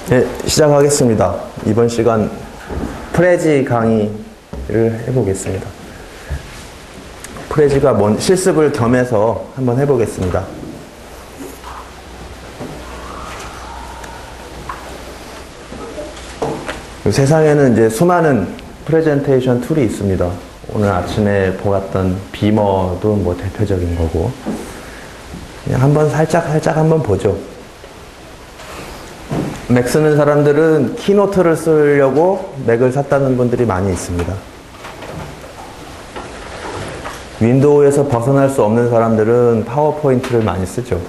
네, 시작하겠습니다. 이번 시간 프레지 강의를 해보겠습니다. 프레지가 실습을 겸해서 한번 해보겠습니다. 세상에는 이제 수많은 프레젠테이션 툴이 있습니다. 오늘 아침에 보았던 비머도 뭐 대표적인 거고, 그냥 한번 살짝 한번 보죠. 맥 쓰는 사람들은 키노트를 쓰려고 맥을 샀다는 분들이 많이 있습니다. 윈도우에서 벗어날 수 없는 사람들은 파워포인트를 많이 쓰죠.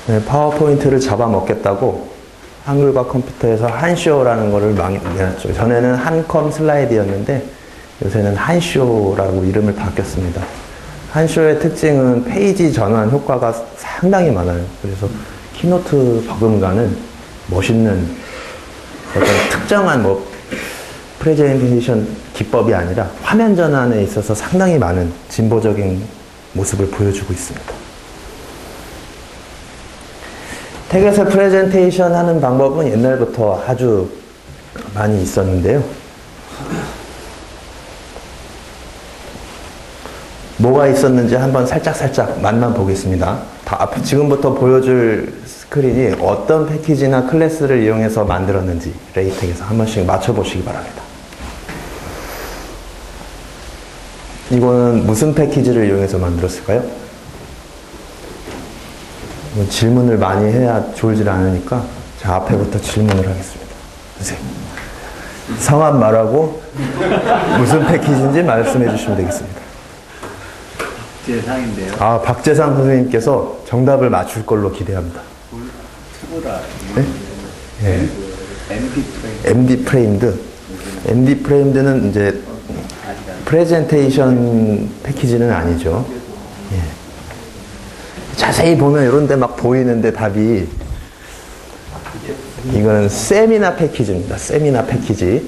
네, 파워포인트를 잡아먹겠다고 한글과 컴퓨터에서 한쇼라는 거를 내놨죠. 전에는 한컴 슬라이드였는데 요새는 한쇼라고 이름을 바뀌었습니다. 한쇼의 특징은 페이지 전환 효과가 상당히 많아요. 그래서 키노트 버금가는 멋있는 어떤 특정한 프레젠테이션 기법이 아니라 화면 전환에 있어서 상당히 많은 진보적인 모습을 보여주고 있습니다. 텍에서 프레젠테이션 하는 방법은 옛날부터 아주 많이 있었는데요. 뭐가 있었는지 한번 살짝 맛만 보겠습니다. 지금부터 보여줄 스크린이 어떤 패키지나 클래스를 이용해서 만들었는지 레이텍에서 한 번씩 맞춰보시기 바랍니다. 이거는 무슨 패키지를 이용해서 만들었을까요? 질문을 많이 해야 졸질 않으니까 자, 앞에부터 질문을 하겠습니다. 선생님, 성함 말하고 무슨 패키지인지 말씀해 주시면 되겠습니다. 박재상인데요. 아, 박재상 선생님께서 정답을 맞출 걸로 기대합니다. 투보다 네? 네. MD 프레임드. MD 프레임드는 이제 프레젠테이션 패키지는 아니죠. 예. 자세히 보면 이런 데 막 보이는데 답이 이거는 세미나 패키지입니다. 세미나 패키지.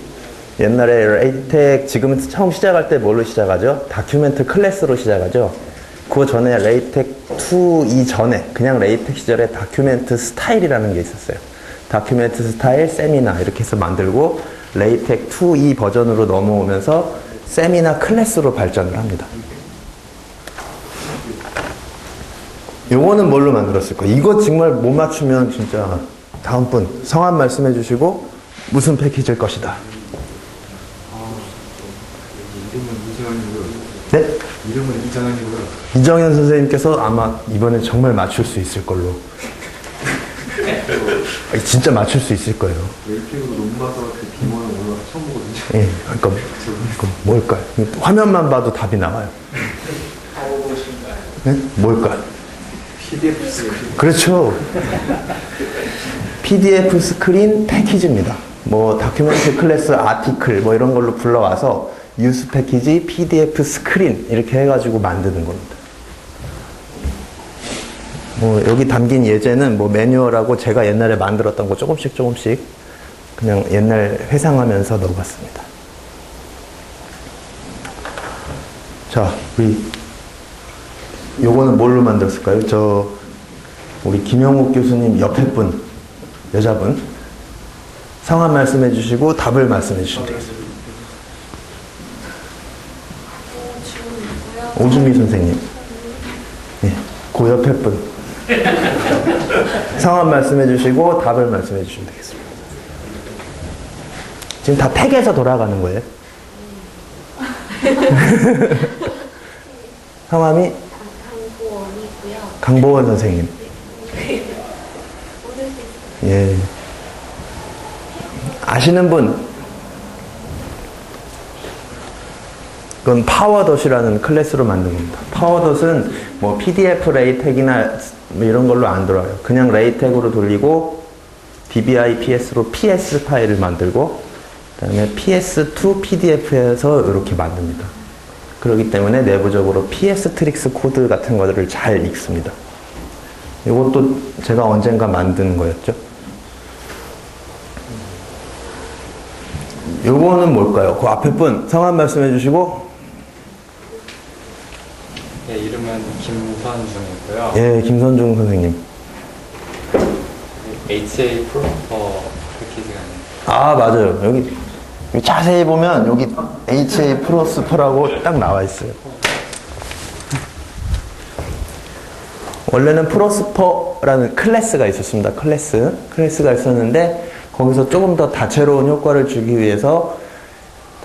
옛날에 레이텍 지금 처음 시작할 때 뭘로 시작하죠? 다큐멘트 클래스로 시작하죠. 그 전에 레이텍 2 이전에 그냥 레이텍 시절에 다큐멘트 스타일이라는 게 있었어요. 다큐멘트 스타일, 세미나 이렇게 해서 만들고 레이텍 2 버전으로 넘어오면서 세미나 클래스로 발전을 합니다. 요거는 뭘로 만들었을까요? 이거 정말 못 맞추면 진짜 다음 분 성함 말씀해 주시고 무슨 패키지일 것이다. 이름은 이정현이고요. 네? 이름은 이정현이고요. 이정현 선생님께서 아마 이번에 정말 맞출 수 있을 걸로. 진짜 맞출 수 있을 거예요. 웨이팅으로 논 봐서 그 비모는 오늘 처음 보거든요. 예, 그러니까 뭘까요? 화면만 봐도 답이 나와요. 네? 뭘까요? PDF 스크린. 그렇죠. PDF 스크린 패키지입니다. 다큐멘트 클래스 아티클 이런 걸로 불러와서 유스 패키지, PDF 스크린 이렇게 해가지고 만드는 겁니다. 여기 담긴 예제는 매뉴얼하고 제가 옛날에 만들었던 거 조금씩 그냥 옛날 회상하면서 넣어봤습니다. 자, 요거는 뭘로 만들었을까요? 우리 김영욱 교수님 옆에 분, 여자분 성함 말씀해 주시고 답을 말씀해 주시면 되겠습니다. 오주미 선생님. 네, 그 옆에 분 성함 말씀해 주시고 답을 말씀해 주시면 되겠습니다. 지금 다 텍에서 돌아가는 거예요. 성함이 강보원 선생님. 예. 아시는 분? 그건 파워덧이라는 클래스로 만든 겁니다. 파워덧은 PDF 레이텍이나 이런 걸로 안 돌아요. 그냥 레이텍으로 돌리고 DBIPS로 PS 파일을 만들고 그다음에 PS2 PDF에서 이렇게 만듭니다. 그렇기 때문에 내부적으로 PS 트릭스 코드 같은 것들을 잘 읽습니다. 이것도 제가 언젠가 만든 거였죠. 요거는 뭘까요? 그 앞에 분 성함 말씀해 주시고. 네, 이름은 김선중이고요. 예, 김선중 선생님. HA 프로퍼 패키지가 있는. 아, 맞아요. 여기 자세히 보면 여기 HA 프로스퍼라고 딱 나와 있어요. 원래는 프로스퍼라는 클래스가 있었습니다. 클래스가 있었는데 거기서 조금 더 다채로운 효과를 주기 위해서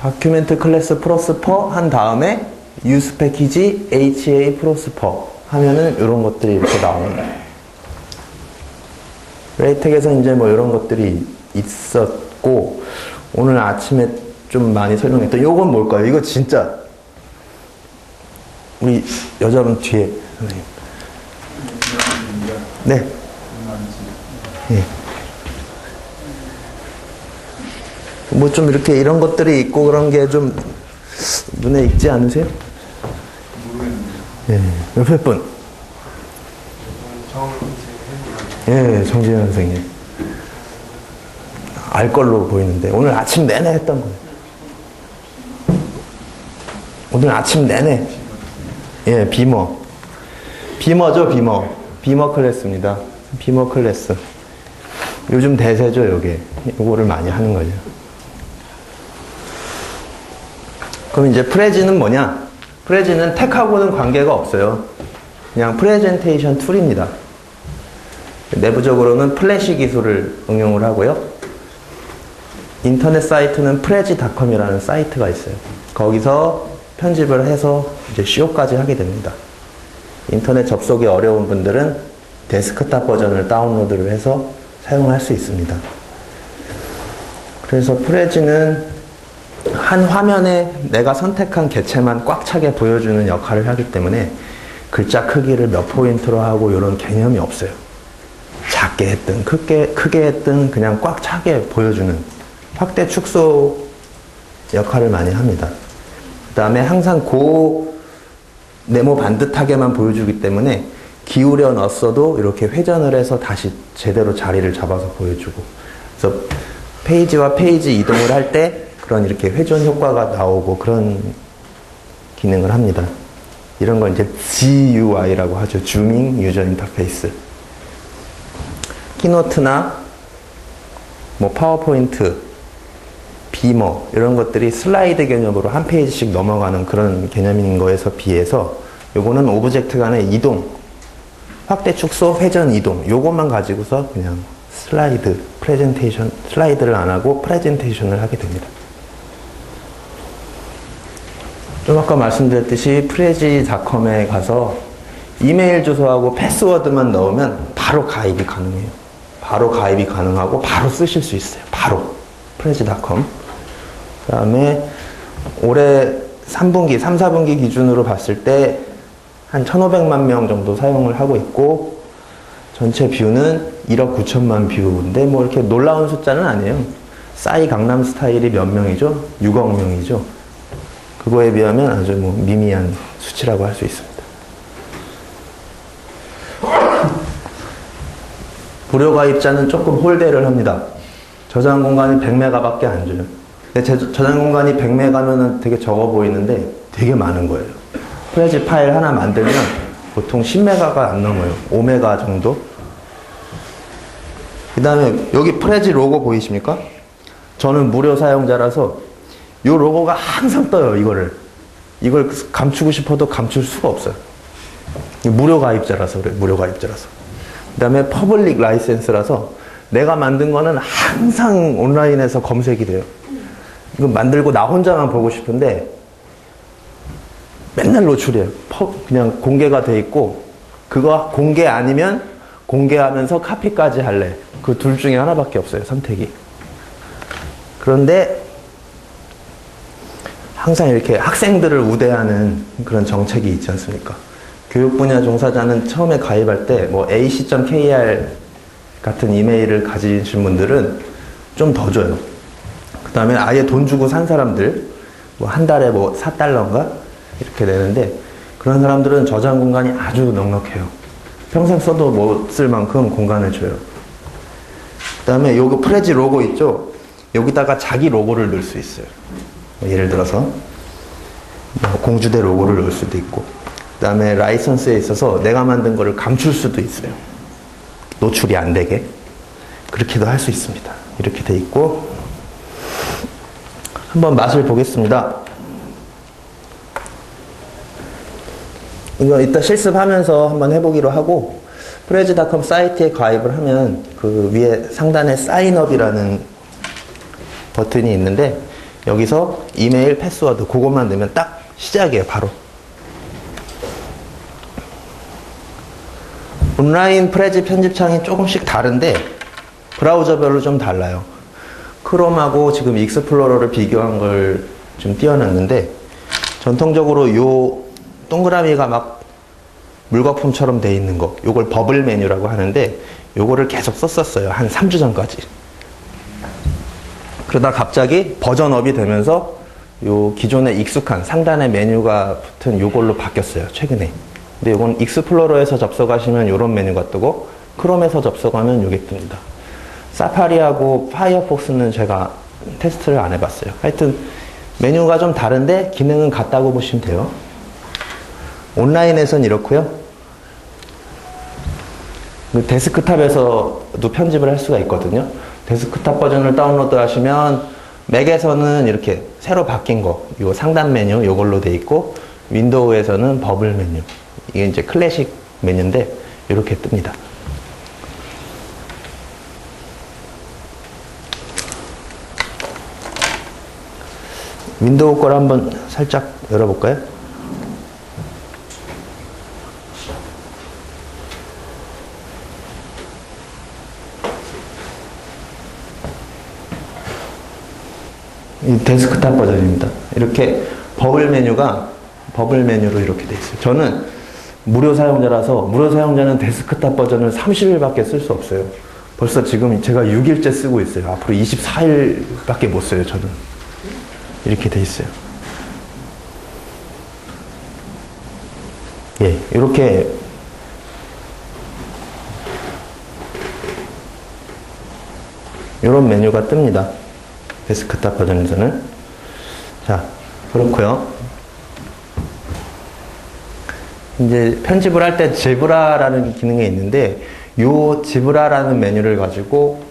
다큐멘트 클래스 프로스퍼 한 다음에 유스 패키지 HA 프로스퍼 하면은 이런 것들이 이렇게 나옵니다. 레이텍에서 이제 뭐 이런 것들이 있었고, 오늘 아침에 좀 많이 설명했던 요건 뭘까요? 이거 진짜 우리 여자분 뒤에 선생님. 네. 예. 뭐 좀 이렇게 이런 것들이 있고 그런 게 좀 눈에 익지 않으세요? 예. 옆에 분. 예, 정재현 선생님. 알 걸로 보이는데 오늘 아침 내내 했던 거예요. 오늘 아침 내내. 예, 비머죠, 비머 클래스입니다. 비머 클래스. 요즘 대세죠, 요게. 요거를 많이 하는 거죠. 그럼 이제 프레지는 뭐냐? 프레지는 텍하고는 관계가 없어요. 그냥 프레젠테이션 툴입니다. 내부적으로는 플래시 기술을 응용을 하고요. 인터넷 사이트는 프레지.com이라는 사이트가 있어요. 거기서 편집을 해서 이제 쇼까지 하게 됩니다. 인터넷 접속이 어려운 분들은 데스크탑 버전을 다운로드를 해서 사용할 수 있습니다. 그래서 프레지는 한 화면에 내가 선택한 개체만 꽉 차게 보여주는 역할을 하기 때문에 글자 크기를 몇 포인트로 하고 이런 개념이 없어요. 작게 했든 크게 했든 그냥 꽉 차게 보여주는 확대 축소 역할을 많이 합니다. 그 다음에 항상 네모 반듯하게만 보여주기 때문에 기울여 넣었어도 이렇게 회전을 해서 다시 제대로 자리를 잡아서 보여주고, 그래서 페이지와 페이지 이동을 할 때 그런 이렇게 회전 효과가 나오고 그런 기능을 합니다. 이런 건 이제 GUI라고 하죠. Zooming User Interface. 키노트나 뭐 파워포인트, 비머 이런 것들이 슬라이드 개념으로 한 페이지씩 넘어가는 그런 개념인 거에서 비해서 요거는 오브젝트 간의 이동, 확대 축소, 회전 이동 요것만 가지고서 그냥 슬라이드를 안 하고 프레젠테이션을 하게 됩니다. 좀 아까 말씀드렸듯이 프레지.com에 가서 이메일 주소하고 패스워드만 넣으면 바로 가입이 가능해요. 바로 가입이 가능하고 바로 쓰실 수 있어요. 바로 프레지.com. 그 다음에 올해 3분기, 3, 4분기 기준으로 봤을 때 한 1,500만 명 정도 사용을 하고 있고, 전체 뷰는 1억 9천만 뷰인데 뭐 이렇게 놀라운 숫자는 아니에요. 싸이 강남 스타일이 몇 명이죠? 6억 명이죠. 그거에 비하면 아주 뭐 미미한 수치라고 할 수 있습니다. 무료 가입자는 조금 홀대를 합니다. 저장 공간이 100메가밖에 안 줘요. 근데 저장 공간이 100메가면은 되게 적어 보이는데 되게 많은 거예요. 프레지 파일 하나 만들면 보통 10메가가 안 넘어요. 5메가 정도. 그 다음에 여기 프레지 로고 보이십니까? 저는 무료 사용자라서 이 로고가 항상 떠요. 이걸 감추고 싶어도 감출 수가 없어요. 무료 가입자라서 그래요. 무료 가입자라서. 그 다음에 퍼블릭 라이센스라서 내가 만든 거는 항상 온라인에서 검색이 돼요. 이거 만들고 나 혼자만 보고 싶은데 맨날 노출이에요. 그냥 공개가 돼 있고, 그거 공개 아니면 공개하면서 카피까지 할래. 그 둘 중에 하나밖에 없어요. 선택이. 그런데 항상 이렇게 학생들을 우대하는 그런 정책이 있지 않습니까? 교육 분야 종사자는 처음에 가입할 때 뭐 ac.kr 같은 이메일을 가지신 분들은 좀 더 줘요. 그 다음에 아예 돈 주고 산 사람들, 뭐 한 달에 뭐 4달러인가? 이렇게 내는데, 그런 사람들은 저장 공간이 아주 넉넉해요. 평생 써도 못 쓸 만큼 공간을 줘요. 그 다음에 요거 프레지 로고 있죠? 여기다가 자기 로고를 넣을 수 있어요. 예를 들어서 뭐 공주대 로고를 넣을 수도 있고, 그 다음에 라이선스에 있어서 내가 만든 거를 감출 수도 있어요. 노출이 안 되게. 그렇게도 할 수 있습니다. 이렇게 돼 있고, 한번 맛을 보겠습니다. 이거 이따 실습하면서 한번 해보기로 하고, 프레즈닷컴 사이트에 가입을 하면 그 위에 상단에 사인업이라는 버튼이 있는데, 여기서 이메일, 패스워드 그것만 넣으면 딱 시작이에요. 바로. 온라인 프레즈 편집창이 조금씩 다른데 브라우저별로 좀 달라요. 크롬하고 지금 익스플로러를 비교한 걸 좀 띄워놨는데, 전통적으로 요 동그라미가 막 물거품처럼 돼 있는 거, 요걸 버블 메뉴라고 하는데, 요거를 계속 썼었어요. 한 3주 전까지. 그러다 갑자기 버전업이 되면서 요 기존에 익숙한 상단에 메뉴가 붙은 요걸로 바뀌었어요. 최근에. 근데 요건 익스플로러에서 접속하시면 요런 메뉴가 뜨고, 크롬에서 접속하면 요게 뜹니다. 사파리하고 파이어폭스는 제가 테스트를 안 해봤어요. 하여튼 메뉴가 좀 다른데 기능은 같다고 보시면 돼요. 온라인에선 이렇고요. 데스크탑에서도 편집을 할 수가 있거든요. 데스크탑 버전을 다운로드 하시면 맥에서는 이렇게 새로 바뀐 거, 요 상단 메뉴 요걸로 돼 있고, 윈도우에서는 버블 메뉴, 이게 이제 클래식 메뉴인데 이렇게 뜹니다. 윈도우 걸 한번 살짝 열어볼까요? 이 데스크탑 버전입니다. 이렇게 버블 메뉴로 이렇게 돼 있어요. 저는 무료 사용자라서, 무료 사용자는 데스크탑 버전을 30일밖에 쓸 수 없어요. 벌써 지금 제가 6일째 쓰고 있어요. 앞으로 24일밖에 못 써요, 저는. 이렇게 돼 있어요. 예, 이렇게 이런 메뉴가 뜹니다. 데스크탑 버전에서는. 자, 그렇고요. 이제 편집을 할 때 제브라라는 기능이 있는데, 요 제브라라는 메뉴를 가지고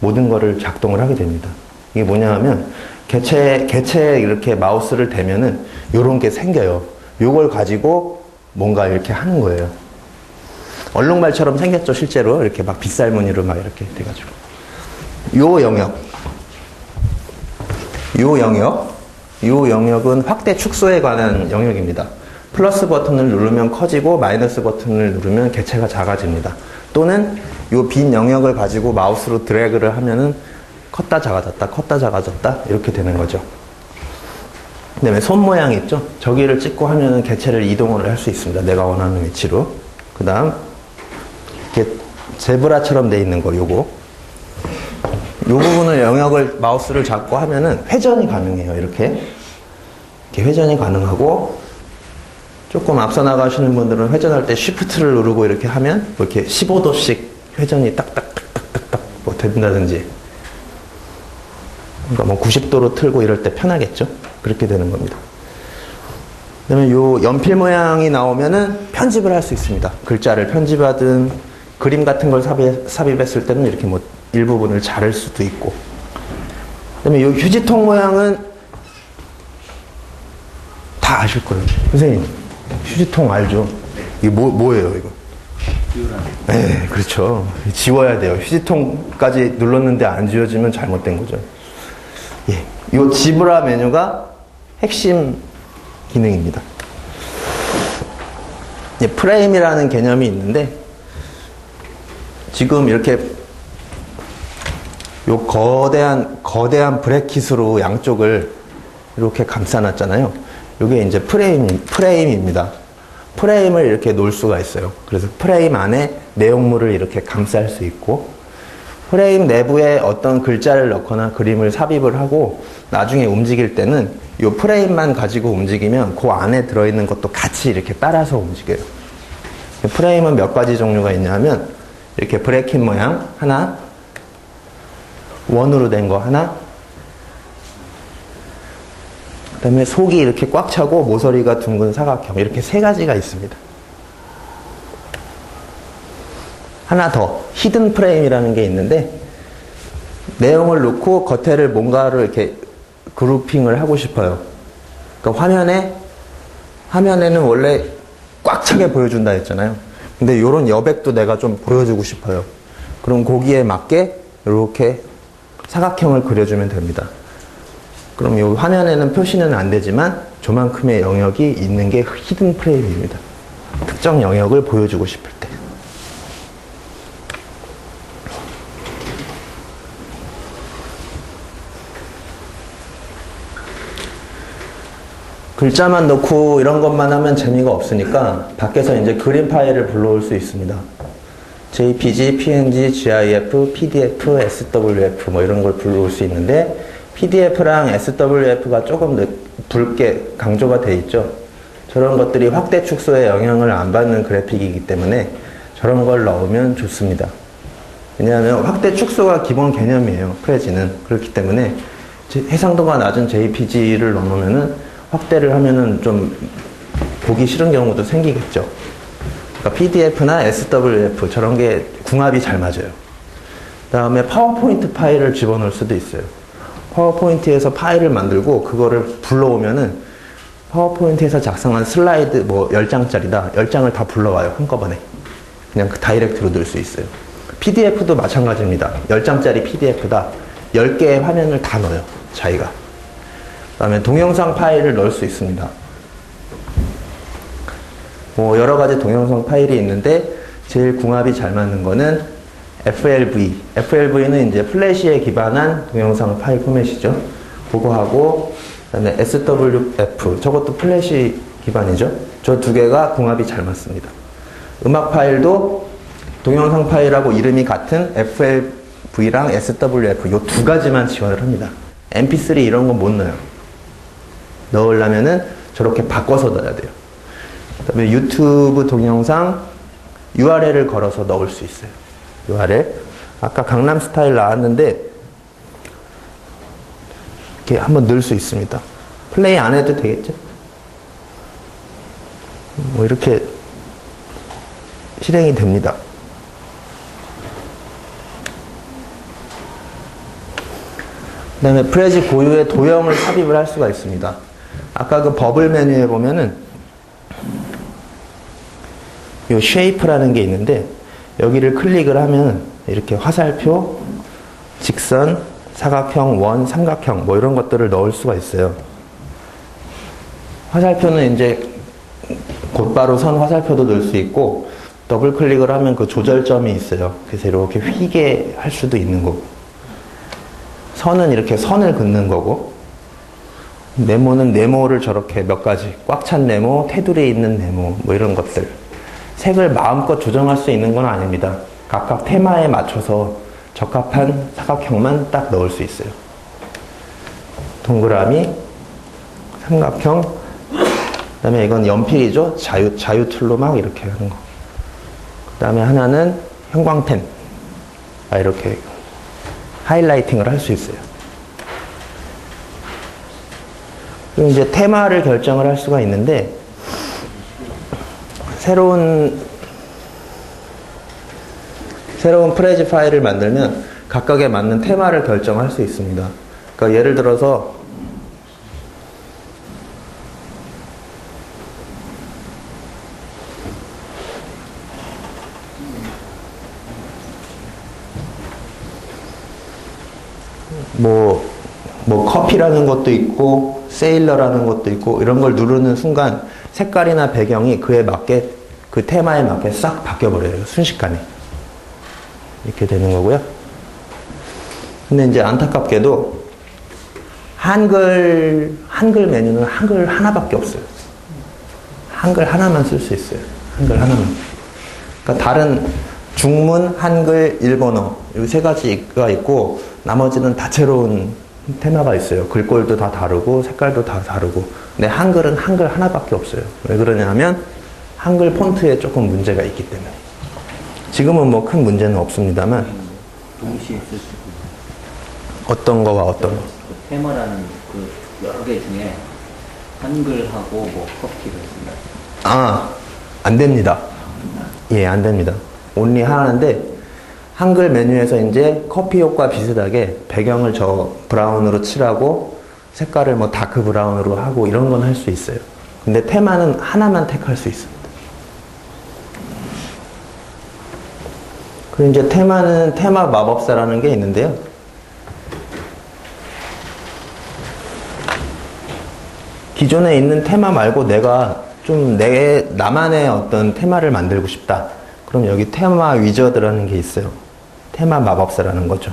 모든 거를 작동을 하게 됩니다. 이게 뭐냐 하면, 개체에 이렇게 마우스를 대면은 요런 게 생겨요. 요걸 가지고 뭔가 이렇게 하는 거예요. 얼룩말처럼 생겼죠, 실제로. 이렇게 막 빗살무늬로 막 이렇게 돼가지고. 요 영역은 확대 축소에 관한 영역입니다. 플러스 버튼을 누르면 커지고, 마이너스 버튼을 누르면 개체가 작아집니다. 또는 요 빈 영역을 가지고 마우스로 드래그를 하면은 컸다 작아졌다, 컸다 작아졌다, 이렇게 되는 거죠. 그 다음에 손 모양 있죠? 저기를 찍고 하면은 개체를 이동을 할 수 있습니다. 내가 원하는 위치로. 그 다음, 이렇게 제브라처럼 돼 있는 거, 요거. 요 부분을 영역을 마우스를 잡고 하면은 회전이 가능해요. 이렇게 회전이 가능하고, 조금 앞서 나가시는 분들은 회전할 때 쉬프트를 누르고 이렇게 하면 뭐 이렇게 15도씩 회전이 딱딱딱딱딱 뭐 된다든지, 그러니까 뭐 90도로 틀고 이럴 때 편하겠죠. 그렇게 되는 겁니다. 그다음에 요 연필 모양이 나오면은 편집을 할 수 있습니다. 글자를 편집하든 그림 같은 걸 삽입했을 때는 이렇게 뭐 일부분을 자를 수도 있고. 그다음에 요 휴지통 모양은 다 아실 거예요. 선생님, 휴지통 알죠? 이게 뭐예요, 이거? 네, 그렇죠. 지워야 돼요. 휴지통까지 눌렀는데 안 지워지면 잘못된 거죠. 예, 요 지브라 메뉴가 핵심 기능입니다. 예, 프레임이라는 개념이 있는데, 지금 이렇게 요 거대한 브래킷으로 양쪽을 이렇게 감싸놨잖아요. 요게 이제 프레임입니다. 프레임을 이렇게 놓을 수가 있어요. 그래서 프레임 안에 내용물을 이렇게 감쌀 수 있고, 프레임 내부에 어떤 글자를 넣거나 그림을 삽입을 하고 나중에 움직일 때는 요 프레임만 가지고 움직이면 그 안에 들어있는 것도 같이 이렇게 따라서 움직여요. 프레임은 몇 가지 종류가 있냐면, 이렇게 브래킷 모양 하나, 원으로 된 거 하나, 그 다음에 속이 이렇게 꽉 차고 모서리가 둥근 사각형, 이렇게 세 가지가 있습니다. 하나 더, 히든 프레임이라는 게 있는데, 내용을 넣고 겉에를 뭔가를 이렇게 그룹핑을 하고 싶어요. 그러니까 화면에는 원래 꽉 차게 보여준다 했잖아요. 근데 요런 여백도 내가 좀 보여주고 싶어요. 그럼 거기에 맞게 이렇게 사각형을 그려주면 됩니다. 그럼 이 화면에는 표시는 안 되지만 저만큼의 영역이 있는 게 히든 프레임입니다. 특정 영역을 보여주고 싶을 때. 글자만 넣고 이런 것만 하면 재미가 없으니까 밖에서 이제 그림 파일을 불러올 수 있습니다. JPG, PNG, GIF, PDF, SWF 뭐 이런 걸 불러올 수 있는데 PDF랑 SWF가 조금 붉게 강조가 돼 있죠. 저런 것들이 확대 축소에 영향을 안 받는 그래픽이기 때문에 저런 걸 넣으면 좋습니다. 왜냐하면 확대 축소가 기본 개념이에요. 프레지는. 그렇기 때문에 해상도가 낮은 JPG를 넣으면은 확대를 하면은 좀 보기 싫은 경우도 생기겠죠. 그러니까 PDF나 SWF 저런 게 궁합이 잘 맞아요. 그 다음에 파워포인트 파일을 집어넣을 수도 있어요. 파워포인트에서 파일을 만들고 그거를 불러오면은 파워포인트에서 작성한 슬라이드 뭐 10장짜리다. 10장을 다 불러와요. 한꺼번에. 그냥 그 다이렉트로 넣을 수 있어요. PDF도 마찬가지입니다. 10장짜리 PDF다. 10개의 화면을 다 넣어요. 자기가. 그 다음에 동영상 파일을 넣을 수 있습니다. 뭐 여러 가지 동영상 파일이 있는데 제일 궁합이 잘 맞는 거는 FLV. FLV는 이제 플래시에 기반한 동영상 파일 포맷이죠. 그거하고 그다음에 SWF. 저것도 플래시 기반이죠. 저 두 개가 궁합이 잘 맞습니다. 음악 파일도 동영상 파일하고 이름이 같은 FLV랑 SWF 요 두 가지만 지원을 합니다. MP3 이런 건 못 넣어요. 넣으려면은 저렇게 바꿔서 넣어야 돼요. 그 다음에 유튜브 동영상 URL을 걸어서 넣을 수 있어요. URL. 아까 강남 스타일 나왔는데 이렇게 한번 넣을 수 있습니다. 플레이 안 해도 되겠죠? 뭐 이렇게 실행이 됩니다. 그 다음에 프레지 고유의 도형을 삽입을 할 수가 있습니다. 아까 그 버블 메뉴에 보면은 요 shape라는 게 있는데 여기를 클릭을 하면 이렇게 화살표, 직선, 사각형, 원, 삼각형 뭐 이런 것들을 넣을 수가 있어요. 화살표는 이제 곧바로 선 화살표도 넣을 수 있고 더블 클릭을 하면 그 조절점이 있어요. 그래서 이렇게 휘게 할 수도 있는 거고 선은 이렇게 선을 긋는 거고 네모는 네모를 저렇게 몇 가지 꽉 찬 네모, 테두리에 있는 네모 뭐 이런 것들 색을 마음껏 조정할 수 있는 건 아닙니다. 각각 테마에 맞춰서 적합한 사각형만 딱 넣을 수 있어요. 동그라미, 삼각형, 그 다음에 이건 연필이죠. 자유 툴로 막 이렇게 하는 거. 그 다음에 하나는 형광펜. 이렇게 하이라이팅을 할 수 있어요. 그리고 이제 테마를 결정을 할 수가 있는데, 새로운 프레지 파일을 만들면 각각에 맞는 테마를 결정할 수 있습니다. 그러니까 예를 들어서 뭐 커피라는 것도 있고 세일러라는 것도 있고 이런 걸 누르는 순간 색깔이나 배경이 그에 맞게 그 테마에 맞게 싹 바뀌어버려요. 순식간에 이렇게 되는 거고요. 근데 이제 안타깝게도 한글 메뉴는 한글 하나밖에 없어요. 한글 하나만 쓸 수 있어요. 한글 하나만. 그러니까 다른 중문, 한글, 일본어 이 세 가지가 있고 나머지는 다채로운 테마가 있어요. 글꼴도 다 다르고 색깔도 다 다르고. 근데 한글은 한글 하나밖에 없어요. 왜 그러냐면 한글 폰트에 조금 문제가 있기 때문에. 지금은 뭐 큰 문제는 없습니다만. 동시에 쓸 수 있는 어떤 거와 어떤 거? 그 테마라는 그 여러 개 중에 한글하고 뭐 커피가 있습니다. 안 됩니다. 예, 안 됩니다. 온리 하나인데 한글 메뉴에서 이제 커피 효과 비슷하게 배경을 저 브라운으로 칠하고 색깔을 뭐 다크 브라운으로 하고 이런 건 할 수 있어요. 근데 테마는 하나만 택할 수 있습니다. 그리고 이제 테마는 테마 마법사라는 게 있는데요. 기존에 있는 테마 말고 내가 좀 나만의 어떤 테마를 만들고 싶다. 그럼 여기 테마 위저드라는 게 있어요. 테마 마법사라는 거죠.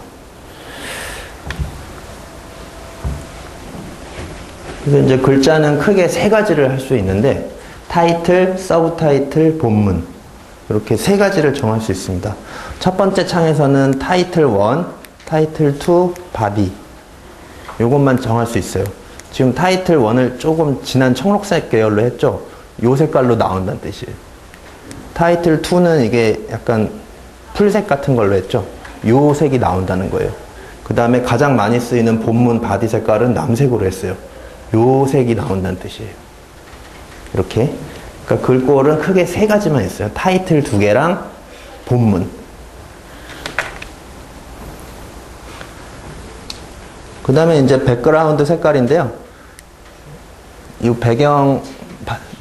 그래서 이제 글자는 크게 세 가지를 할 수 있는데 타이틀, 서브 타이틀, 본문 이렇게 세 가지를 정할 수 있습니다. 첫 번째 창에서는 타이틀 1, 타이틀 2, 바디 요것만 정할 수 있어요. 지금 타이틀 1을 조금 진한 청록색 계열로 했죠. 요 색깔로 나온다는 뜻이에요. 타이틀 2는 이게 약간 풀색 같은 걸로 했죠. 요 색이 나온다는 거예요. 그 다음에 가장 많이 쓰이는 본문 바디 색깔은 남색으로 했어요. 요 색이 나온다는 뜻이에요. 이렇게. 그러니까 글꼴은 크게 세 가지만 있어요. 타이틀 2개랑 본문. 그 다음에 이제 백그라운드 색깔인데요.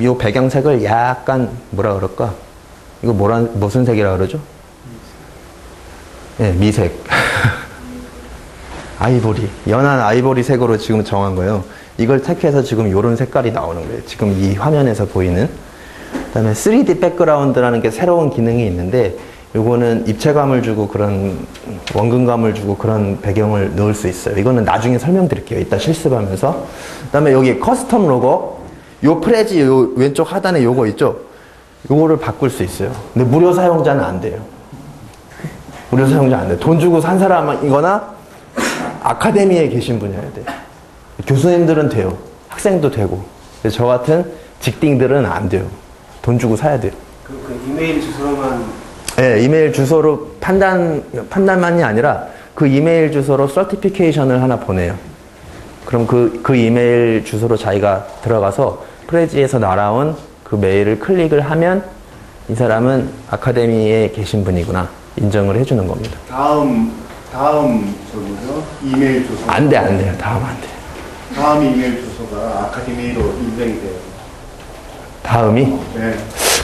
요 배경색을 약간 뭐라 그럴까? 이거 무슨 색이라 그러죠? 예, 미색. 아이보리. 연한 아이보리 색으로 지금 정한 거예요. 이걸 택해서 지금 요런 색깔이 나오는 거예요. 지금 이 화면에서 보이는. 그 다음에 3D 백그라운드라는 게 새로운 기능이 있는데 요거는 입체감을 주고 그런 원근감을 주고 그런 배경을 넣을 수 있어요. 이거는 나중에 설명드릴게요. 이따 실습하면서. 그 다음에 여기 커스텀 로고 요 프레지 요 왼쪽 하단에 요거 있죠? 요거를 바꿀 수 있어요. 근데 무료 사용자는 안 돼요. 무료 사용자 안 돼요. 돈 주고 산 사람이거나 아카데미에 계신 분이어야 돼요. 교수님들은 돼요. 학생도 되고. 근데 저 같은 직딩들은 안 돼요. 돈 주고 사야 돼요. 그 이메일 주소로만. 네, 이메일 주소로 판단만이 아니라 그 이메일 주소로 서티피케이션을 하나 보내요. 그럼 그 이메일 주소로 자기가 들어가서 프레지에서 날아온 그 메일을 클릭을 하면 이 사람은 아카데미에 계신 분이구나 인정을 해주는 겁니다. 다음 저기서 이메일 주소. 안 돼요. 다음 안 돼. 다음 이메일 주소가 아카데미로 인정이 돼요. 다음이? 네.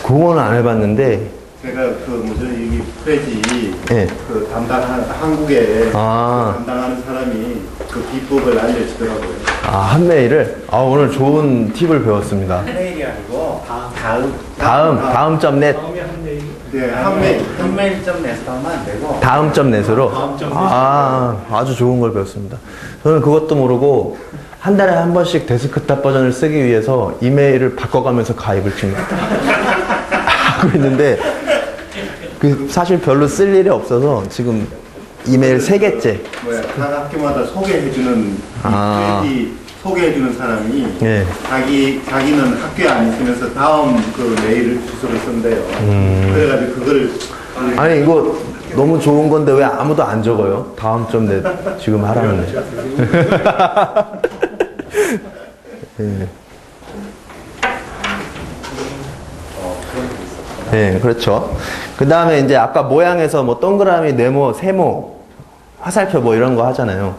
그거는 안 해봤는데. 제가 이 프레지 네. 그 한국에 아. 담당하는 사람이 그 비법을 알려주더라고요. 아, 한 메일을? 아, 오늘 좋은 팁을 배웠습니다. 메일이 아니고 다음.net. 네, 한메일.net에서 하면 안 되고 다음.net으로? 아, 아주 좋은 걸 배웠습니다. 저는 그것도 모르고 한 달에 한 번씩 데스크탑 버전을 쓰기 위해서 이메일을 바꿔가면서 가입을 지금 하고 있는데 사실 별로 쓸 일이 없어서 지금 이메일 3개째. 각 학교마다 소개해주는 프레지 소개해주는 사람이 네. 자기는 학교에 안 있으면서 다음 그 메일을 주소를 쓴대요. 그래가지고 그거를 아니 이거 너무 좋은 건데 왜 아무도 안 적어요? 다음.net 지금 하라는데. 네. 네, 그렇죠. 그 다음에 이제 아까 모양에서 뭐 동그라미, 네모, 세모, 화살표 뭐 이런 거 하잖아요.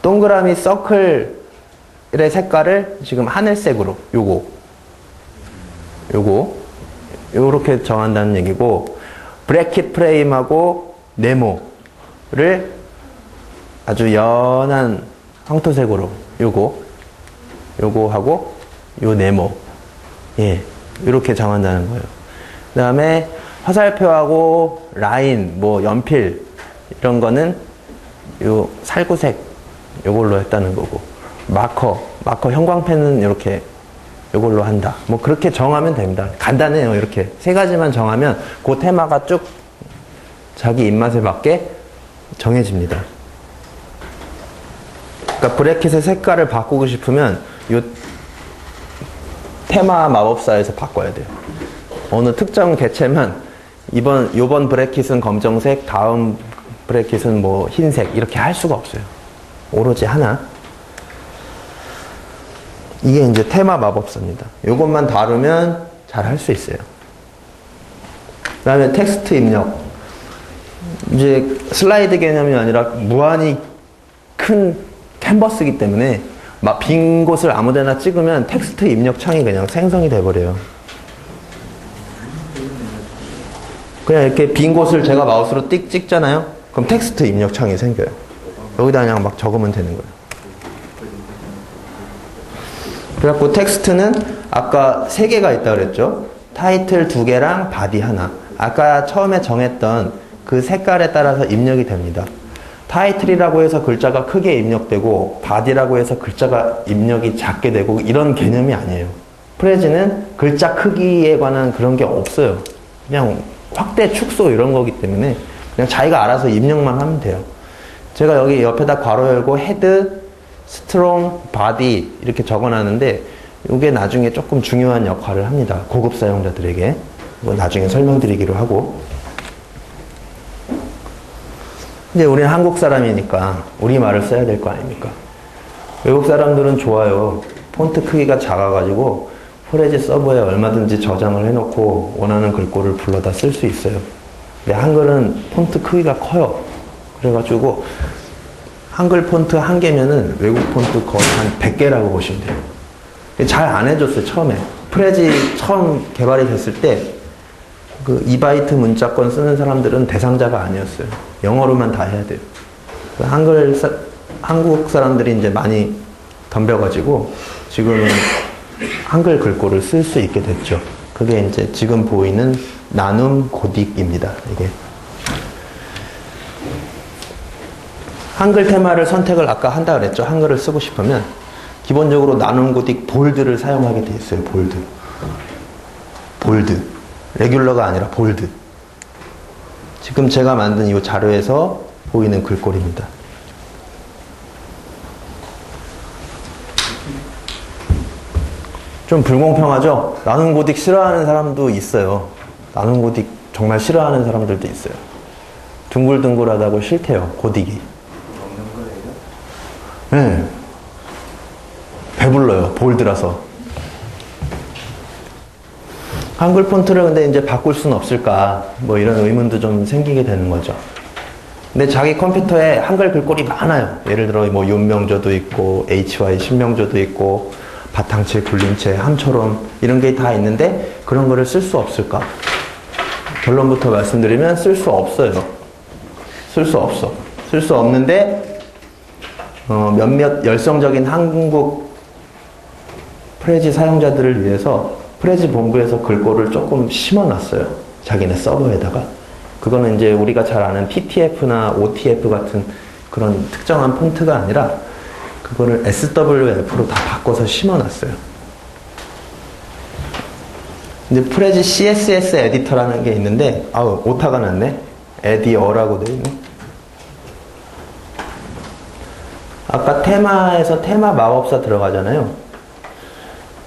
동그라미 서클의 색깔을 지금 하늘색으로 요렇게 정한다는 얘기고, 브래킷 프레임하고 네모를 아주 연한 황토색으로 요거 하고 요 네모, 예, 이렇게 정한다는 거예요. 그 다음에 화살표하고 라인, 뭐 연필 이런 거는 요 살구색 요걸로 했다는 거고, 마커 형광펜은 이렇게 요걸로 한다. 뭐 그렇게 정하면 됩니다. 간단해요. 이렇게 세 가지만 정하면 그 테마가 쭉 자기 입맛에 맞게 정해집니다. 그러니까 브래킷의 색깔을 바꾸고 싶으면 요 테마 마법사에서 바꿔야 돼요. 어느 특정 개체만 요번 브래킷은 검정색, 다음 브래킷은 뭐 흰색 이렇게 할 수가 없어요. 오로지 하나. 이게 이제 테마 마법사입니다. 요것만 다루면 잘 할 수 있어요. 그 다음에 텍스트 입력. 이제 슬라이드 개념이 아니라 무한히 큰 캔버스이기 때문에 막 빈 곳을 아무데나 찍으면 텍스트 입력 창이 그냥 생성이 돼버려요. 그냥 이렇게 빈 곳을 제가 마우스로 띡 찍잖아요. 그럼 텍스트 입력 창이 생겨요. 여기다 그냥 막 적으면 되는 거예요. 그래갖고 텍스트는 아까 3개가 있다고 그랬죠. 타이틀 2개랑 바디 하나. 아까 처음에 정했던 그 색깔에 따라서 입력이 됩니다. 타이틀이라고 해서 글자가 크게 입력되고 바디라고 해서 글자가 입력이 작게 되고 이런 개념이 아니에요. 프레지는 글자 크기에 관한 그런 게 없어요. 그냥 확대, 축소 이런 거기 때문에 그냥 자기가 알아서 입력만 하면 돼요. 제가 여기 옆에다 괄호 열고 헤드, 스트롱, 바디 이렇게 적어놨는데 이게 나중에 조금 중요한 역할을 합니다. 고급 사용자들에게. 이거 나중에 설명드리기로 하고. 이제 우리는 한국 사람이니까 우리말을 써야 될 거 아닙니까? 외국 사람들은 좋아요. 폰트 크기가 작아가지고 프레지 서버에 얼마든지 저장을 해놓고 원하는 글꼴을 불러다 쓸 수 있어요. 근데 한글은 폰트 크기가 커요. 그래가지고 한글 폰트 1개면은 외국 폰트 거의 한 100개라고 보시면 돼요. 잘 안 해줬어요, 처음에. 프레지 처음 개발이 됐을 때 그 2바이트 문자권 쓰는 사람들은 대상자가 아니었어요. 영어로만 다 해야 돼요. 한국 사람들이 이제 많이 덤벼가지고 지금은 한글 글꼴을 쓸 수 있게 됐죠. 그게 이제 지금 보이는 나눔 고딕입니다. 이게. 한글 테마를 선택을 아까 한다 그랬죠. 한글을 쓰고 싶으면 기본적으로 나눔 고딕 볼드를 사용하게 돼 있어요. 볼드. 레귤러가 아니라 볼드. 지금 제가 만든 이 자료에서 보이는 글꼴입니다. 좀 불공평하죠? 나눔 고딕 싫어하는 사람도 있어요. 나눔 고딕 정말 싫어하는 사람들도 있어요. 둥글둥글하다고 싫대요, 고딕이. 네. 배불러요, 볼드라서. 한글 폰트를 근데 이제 바꿀 수는 없을까, 뭐 이런 의문도 좀 생기게 되는 거죠. 근데 자기 컴퓨터에 한글 글꼴이 많아요. 예를 들어 뭐 윤명조도 있고, HY 신명조도 있고, 바탕체, 굴림체, 함처럼 이런 게 다 있는데 그런 거를 쓸 수 없을까? 결론부터 말씀드리면 쓸 수 없어요. 쓸 수 없어. 쓸 수 없는데 몇몇 열성적인 한국 프레지 사용자들을 위해서 프레지 본부에서 글꼴을 조금 심어놨어요. 자기네 서버에다가. 그거는 이제 우리가 잘 아는 PTF나 OTF 같은 그런 특정한 폰트가 아니라 그거를 SWF로 다 바꿔서 심어놨어요. 근데 프레지 CSS 에디터라는 게 있는데, 아우, 오타가 났네. 에디어라고 되어 있네. 아까 테마에서 테마 마법사 들어가잖아요.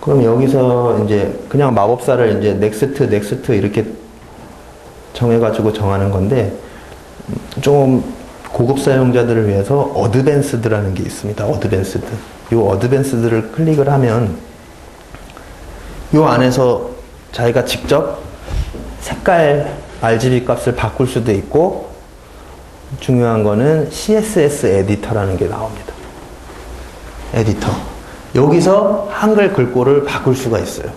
그럼 여기서 이제 그냥 마법사를 이제 넥스트 이렇게 정해가지고 정하는 건데, 좀 고급 사용자들을 위해서 어드밴스드라는 게 있습니다. 어드밴스드. 이 어드밴스드를 클릭을 하면 이 안에서 자기가 직접 색깔 RGB 값을 바꿀 수도 있고, 중요한 거는 CSS 에디터라는 게 나옵니다. 에디터. 여기서 한글 글꼴을 바꿀 수가 있어요.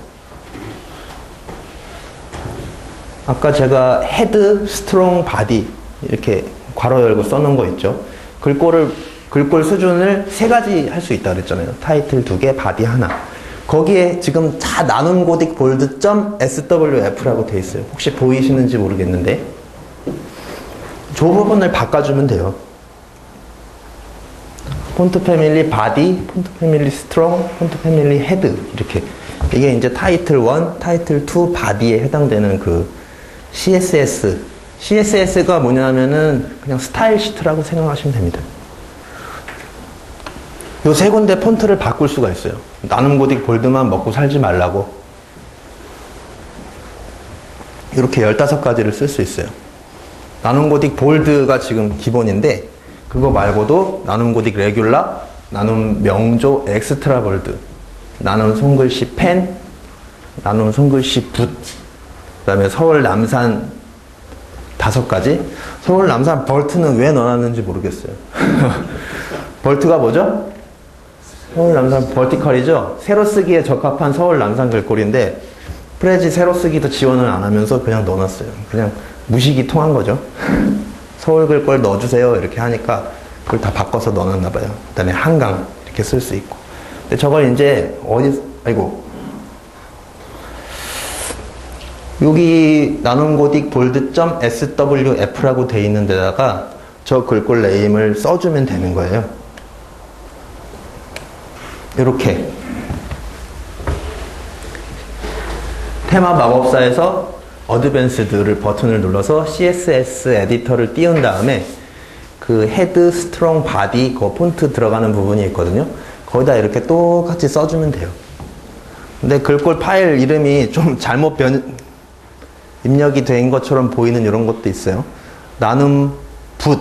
아까 제가 헤드, 스트롱, 바디 이렇게 괄호 열고 써놓은 거 있죠. 글꼴 수준을 3가지 할 수 있다 그랬잖아요. 타이틀 2개, 바디 하나. 거기에 지금 다 나눔 고딕 볼드 .swf라고 돼 있어요. 혹시 보이시는지 모르겠는데 저 부분을 바꿔주면 돼요. 폰트 패밀리 바디, 폰트 패밀리 스트롱, 폰트 패밀리 헤드 이렇게. 이게 이제 타이틀 1, 타이틀 2 바디에 해당되는 그 CSS가 뭐냐면은 그냥 스타일 시트라고 생각하시면 됩니다. 요 3군데 폰트를 바꿀 수가 있어요. 나눔 고딕 볼드만 먹고 살지 말라고. 이렇게 15가지를 쓸 수 있어요. 나눔 고딕 볼드가 지금 기본인데 그거 말고도 나눔 고딕 레귤라, 나눔 명조 엑스트라 볼드, 나눔 손글씨 펜, 나눔 손글씨 붓, 그 다음에 서울 남산 5가지. 서울 남산 벌트는 왜 넣어놨는지 모르겠어요. 벌트가 뭐죠? 서울 남산 벌티컬이죠. 세로 쓰기에 적합한 서울 남산 글꼴인데 프레지 세로 쓰기도 지원을 안 하면서 그냥 넣어놨어요. 그냥 무식이 통한 거죠. 서울 글꼴 넣어주세요 이렇게 하니까 그걸 다 바꿔서 넣어놨나 봐요. 그 다음에 한강 이렇게 쓸 수 있고. 근데 저걸 이제 여기 나눔고딕 볼드.swf라고 돼 있는 데다가 저 글꼴 네임을 써주면 되는 거예요. 이렇게 테마 마법사에서 어드밴스드를 버튼을 눌러서 CSS 에디터를 띄운 다음에 그 헤드, 스트롱, 바디, 그 폰트 들어가는 부분이 있거든요. 거기다 이렇게 똑같이 써주면 돼요. 근데 글꼴 파일 이름이 좀 잘못 입력이 된 것처럼 보이는 이런 것도 있어요. 나눔 붓,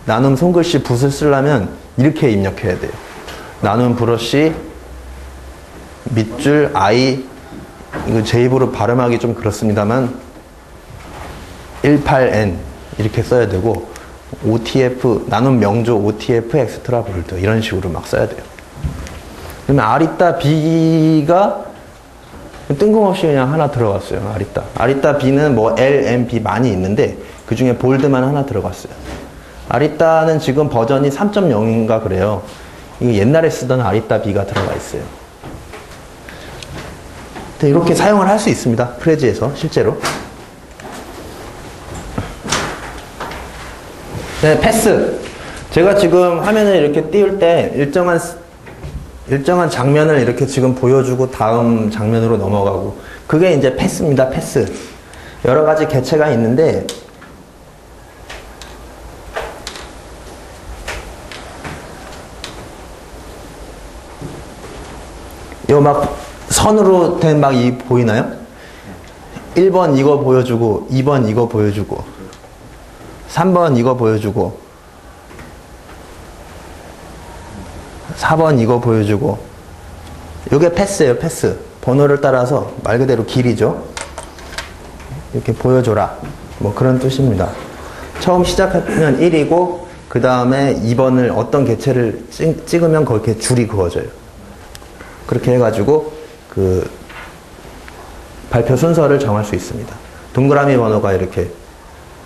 나눔 손글씨 붓을 쓰려면 이렇게 입력해야 돼요. 나눔 브러쉬, 밑줄, I, 이거 제 입으로 발음하기 좀 그렇습니다만 18N 이렇게 써야 되고 OTF, 나눔 명조 OTF 엑스트라 볼드 이런 식으로 막 써야 돼요. 그러면 아리따 B가 뜬금없이 그냥 하나 들어갔어요. 아리따 B는 뭐 L, M, B 많이 있는데 그 중에 볼드만 하나 들어갔어요. 아리따는 지금 버전이 3.0인가 그래요. 이거 옛날에 쓰던 아리따 B가 들어가 있어요. 이렇게 사용을 할 수 있습니다. 프레지에서 실제로. 네, 패스. 제가 지금 화면을 이렇게 띄울 때 일정한 장면을 이렇게 지금 보여주고 다음 장면으로 넘어가고 그게 이제 패스입니다. 패스. 여러 가지 개체가 있는데 요 막 선으로 된 막 이 보이나요? 1번 이거 보여주고 2번 이거 보여주고 3번 이거 보여주고 4번 이거 보여주고 요게 패스예요. 패스. 번호를 따라서 말 그대로 길이죠. 이렇게 보여줘라 뭐 그런 뜻입니다. 처음 시작하면 1이고 그 다음에 2번을 어떤 개체를 찍으면 거기에 줄이 그어져요. 그렇게 해가지고 그 발표 순서를 정할 수 있습니다. 동그라미 번호가 이렇게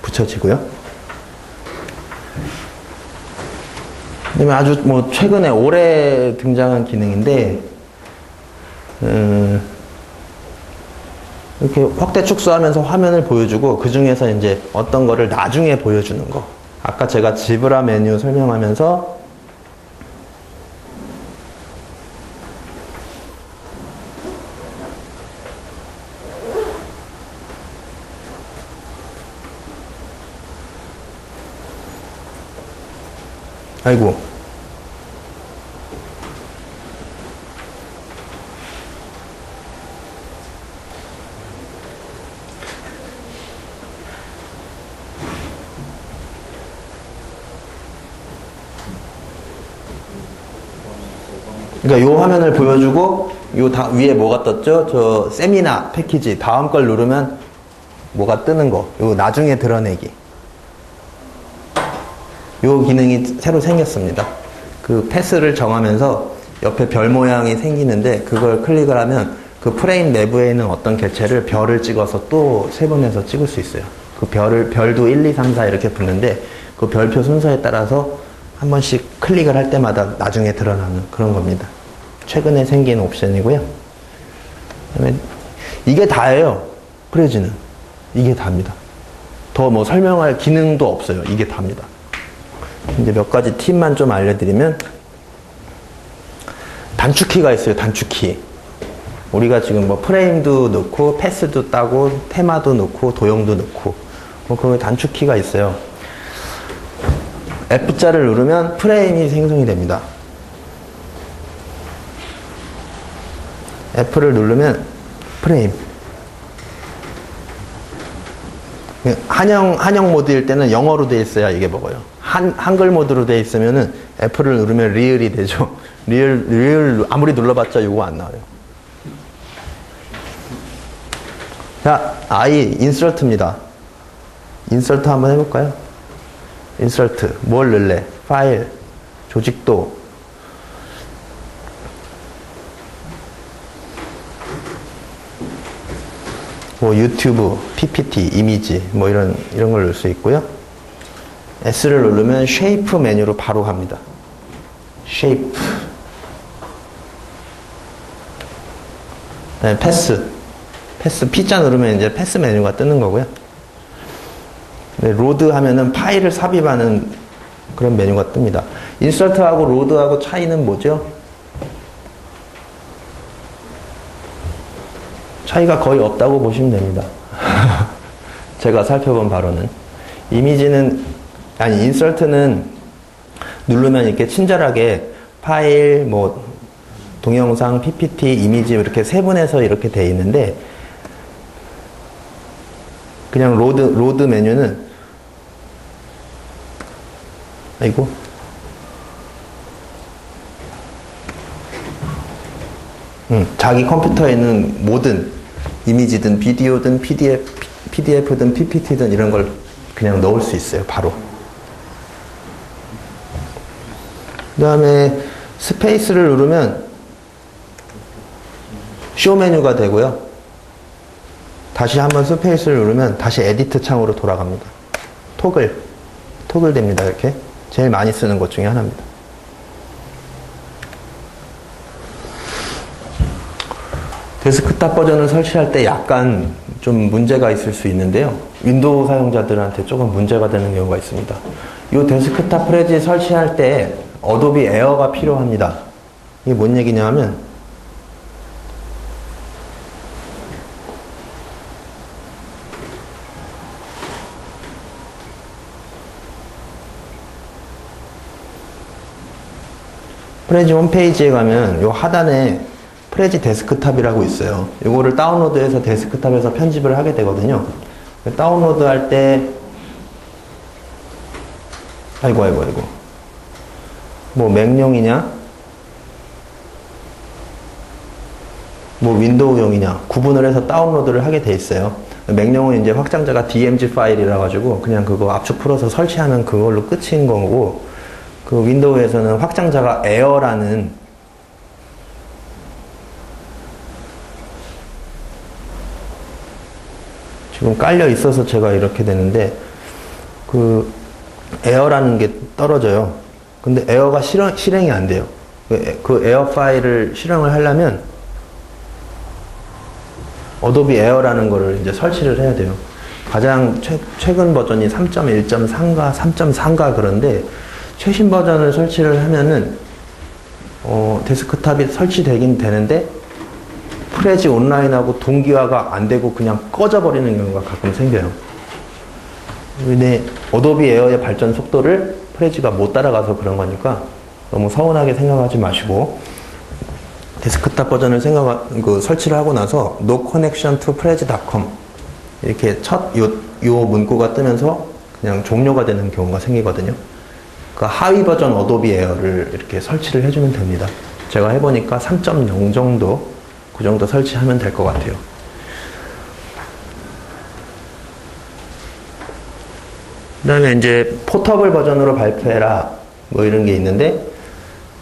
붙여지고요. 그다음에 아주 뭐 최근에 올해 등장한 기능인데 이렇게 확대 축소하면서 화면을 보여주고 그 중에서 이제 어떤 거를 나중에 보여주는 거. 아까 제가 지브라 메뉴 설명하면서 아이고 그러니까 요 화면을 보여주고 요 위에 뭐가 떴죠? 저 세미나 패키지 다음 걸 누르면 뭐가 뜨는 거. 요 나중에 드러내기. 요 기능이 새로 생겼습니다. 그 패스를 정하면서 옆에 별 모양이 생기는데 그걸 클릭을 하면 그 프레임 내부에 있는 어떤 개체를 별을 찍어서 또 세분해서 찍을 수 있어요. 그 별도 1, 2, 3, 4 이렇게 붙는데 그 별표 순서에 따라서 한 번씩 클릭을 할 때마다 나중에 드러나는 그런 겁니다. 최근에 생긴 옵션이고요. 그다음에 이게 다예요. 프레지는. 이게 답니다. 더 뭐 설명할 기능도 없어요. 이게 답니다. 이제 몇 가지 팁만 좀 알려드리면 단축키가 있어요. 단축키. 우리가 지금 뭐 프레임도 넣고 패스도 따고 테마도 넣고 도형도 넣고 뭐 그런 단축키가 있어요. F자를 누르면 프레임이 생성이 됩니다. F를 누르면 프레임. 한영 모드일 때는 영어로 돼 있어야 이게 먹어요. 한글 모드로 돼 있으면은 F를 누르면 리을이 되죠. 리을 아무리 눌러봤자 이거 안 나와요. 자, I 인서트입니다. 인서트 한번 해볼까요? 인서트 뭘 넣을래? 파일, 조직도, 뭐 유튜브, PPT, 이미지 뭐 이런 걸 넣을 수 있고요. S를 누르면 쉐이프 메뉴로 바로 갑니다. 쉐이프. 네, 패스 P자 누르면 이제 패스 메뉴가 뜨는 거고요. 네, 로드 하면은 파일을 삽입하는 그런 메뉴가 뜹니다. 인서트하고 로드하고 차이는 뭐죠? 차이가 거의 없다고 보시면 됩니다. 제가 살펴본 바로는. 인서트는 누르면 이렇게 친절하게 파일, 뭐, 동영상, PPT, 이미지 이렇게 세분해서 이렇게 돼 있는데, 그냥 로드 메뉴는, 아이고. 자기 컴퓨터에 있는 모든 이미지든 비디오든 PDF든 PPT든 이런 걸 그냥 넣을 수 있어요, 바로. 그 다음에 스페이스를 누르면 쇼 메뉴가 되고요. 다시 한번 스페이스를 누르면 다시 에디트 창으로 돌아갑니다. 토글 됩니다, 이렇게. 제일 많이 쓰는 것 중에 하나입니다. 데스크탑 버전을 설치할 때 약간 좀 문제가 있을 수 있는데요. 윈도우 사용자들한테 조금 문제가 되는 경우가 있습니다. 이 데스크탑 프레지 설치할 때 어도비 에어가 필요합니다. 이게 뭔 얘기냐 하면 프레지 홈페이지에 가면 요 하단에 프레지 데스크탑이라고 있어요. 이거를 다운로드해서 데스크탑에서 편집을 하게 되거든요. 다운로드 할 때 아이고 뭐 맥용이냐 뭐 윈도우용이냐 구분을 해서 다운로드를 하게 돼 있어요. 맥용은 이제 확장자가 DMG 파일이라 가지고 그냥 그거 압축 풀어서 설치하면 그걸로 끝인 거고, 그 윈도우에서는 확장자가 에어라는 지금 깔려 있어서 제가 이렇게 되는데, 그 에어라는 게 떨어져요. 근데 에어가 실행이 안 돼요. 그 에어 파일을 실행을 하려면 어도비 에어라는 거를 이제 설치를 해야 돼요. 가장 최근 버전이 3.1.3가 3.3가 그런데 최신 버전을 설치를 하면은 데스크탑이 설치되긴 되는데 프레지 온라인하고 동기화가 안 되고 그냥 꺼져버리는 경우가 가끔 생겨요. 근데 어도비 에어의 발전 속도를 프레지가 못 따라가서 그런 거니까 너무 서운하게 생각하지 마시고, 데스크탑 버전을 설치를 하고 나서 no connection to prezi.com 이렇게 첫 요 문구가 뜨면서 그냥 종료가 되는 경우가 생기거든요. 그 하위 버전 어도비 에어를 이렇게 설치를 해주면 됩니다. 제가 해보니까 3.0 정도 그 정도 설치하면 될 것 같아요. 그 다음에 이제 포터블 버전으로 발표해라 뭐 이런 게 있는데,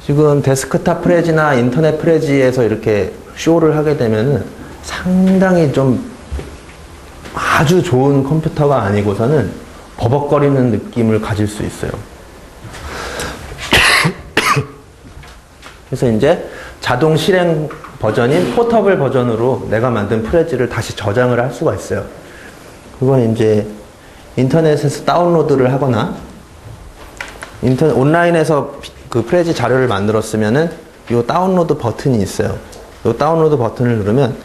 지금 데스크탑 프레지나 인터넷 프레지에서 이렇게 쇼를 하게 되면은 상당히 좀 아주 좋은 컴퓨터가 아니고서는 버벅거리는 느낌을 가질 수 있어요. 그래서 이제 자동 실행 버전인 포터블 버전으로 내가 만든 프레지를 다시 저장을 할 수가 있어요. 그건 이제 인터넷에서 다운로드를 하거나 온라인에서 그 프레지 자료를 만들었으면은 요 다운로드 버튼이 있어요. 요 다운로드 버튼을 누르면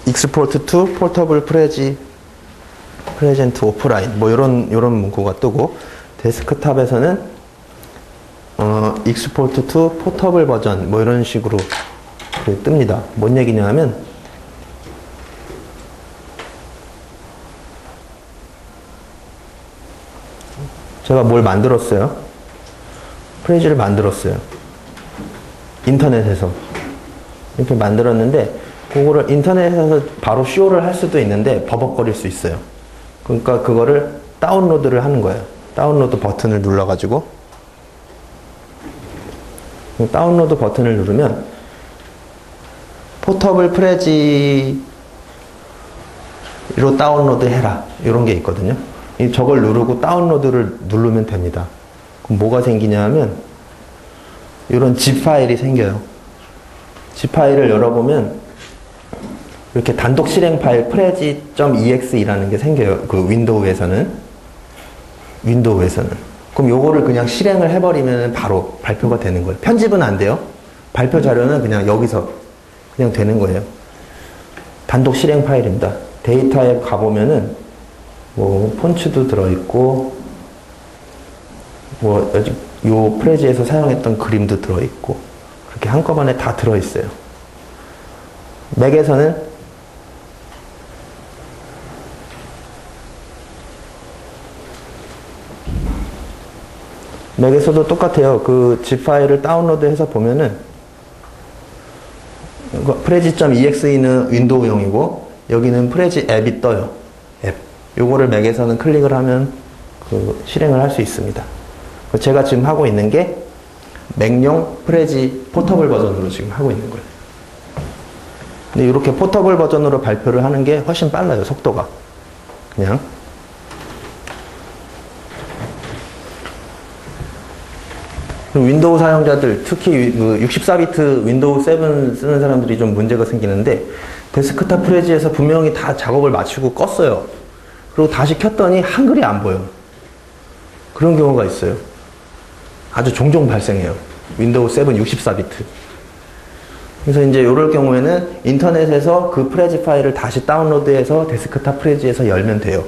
export to portable present offline 뭐 요런 문구가 뜨고, 데스크탑에서는 export to portable 버전 뭐 이런 식으로 뜹니다. 뭔 얘기냐 하면 제가 뭘 만들었어요. 프레지를 만들었어요. 인터넷에서 이렇게 만들었는데 그거를 인터넷에서 바로 쇼를 할 수도 있는데 버벅거릴 수 있어요. 그러니까 그거를 다운로드를 하는 거예요. 다운로드 버튼을 눌러가지고 다운로드 버튼을 누르면 포터블 프레지로 다운로드 해라 이런 게 있거든요. 저걸 누르고 다운로드를 누르면 됩니다. 그럼 뭐가 생기냐면 이런 zip 파일이 생겨요. zip 파일을 열어보면 이렇게 단독 실행 파일 prezi.exe라는 게 생겨요. 그 윈도우에서는. 그럼 요거를 그냥 실행을 해버리면 바로 발표가 되는 거예요. 편집은 안 돼요. 발표 자료는 그냥 여기서 그냥 되는 거예요. 단독 실행 파일입니다. 데이터에 가보면은 뭐 폰츠도 들어있고 뭐 요 프레지에서 사용했던 그림도 들어있고 그렇게 한꺼번에 다 들어있어요. 맥에서는 맥에서도 똑같아요. 그 zip 파일을 다운로드해서 보면은 prezi.exe는 윈도우용이고 여기는 prezi 앱이 떠요. 앱. 요거를 맥에서는 클릭을 하면 그 실행을 할 수 있습니다. 제가 지금 하고 있는 게 맥용 prezi 포터블 버전으로 지금 하고 있는 거예요. 근데 이렇게 포터블 버전으로 발표를 하는 게 훨씬 빨라요. 속도가. 그냥. 윈도우 사용자들, 특히 64비트 윈도우 7 쓰는 사람들이 좀 문제가 생기는데 데스크탑 프레지에서 분명히 다 작업을 마치고 껐어요. 그리고 다시 켰더니 한글이 안 보여. 그런 경우가 있어요. 아주 종종 발생해요. 윈도우 7 64비트. 그래서 이제 이럴 경우에는 인터넷에서 그 프레지 파일을 다시 다운로드해서 데스크탑 프레지에서 열면 돼요.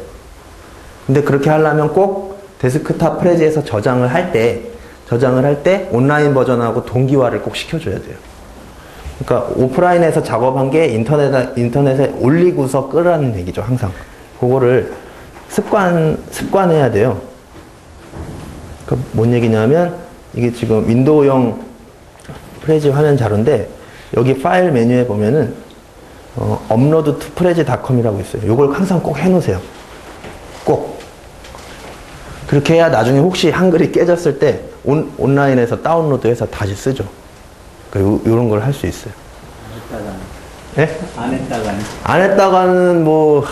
근데 그렇게 하려면 꼭 데스크탑 프레지에서 저장을 할 때 온라인 버전하고 동기화를 꼭 시켜줘야 돼요. 그러니까 오프라인에서 작업한 게 인터넷에 올리고서 끄라는 얘기죠, 항상. 그거를 습관해야 돼요. 그러니까 뭔 얘기냐면, 이게 지금 윈도우용 프레지 화면 자료인데, 여기 파일 메뉴에 보면은, 업로드 투 프레지.com이라고 있어요. 이걸 항상 꼭 해놓으세요. 꼭. 그렇게 해야 나중에 혹시 한글이 깨졌을 때 온라인에서 다운로드해서 다시 쓰죠. 그러니까 이런 걸 할 수 있어요. 예? 안 했다가는 뭐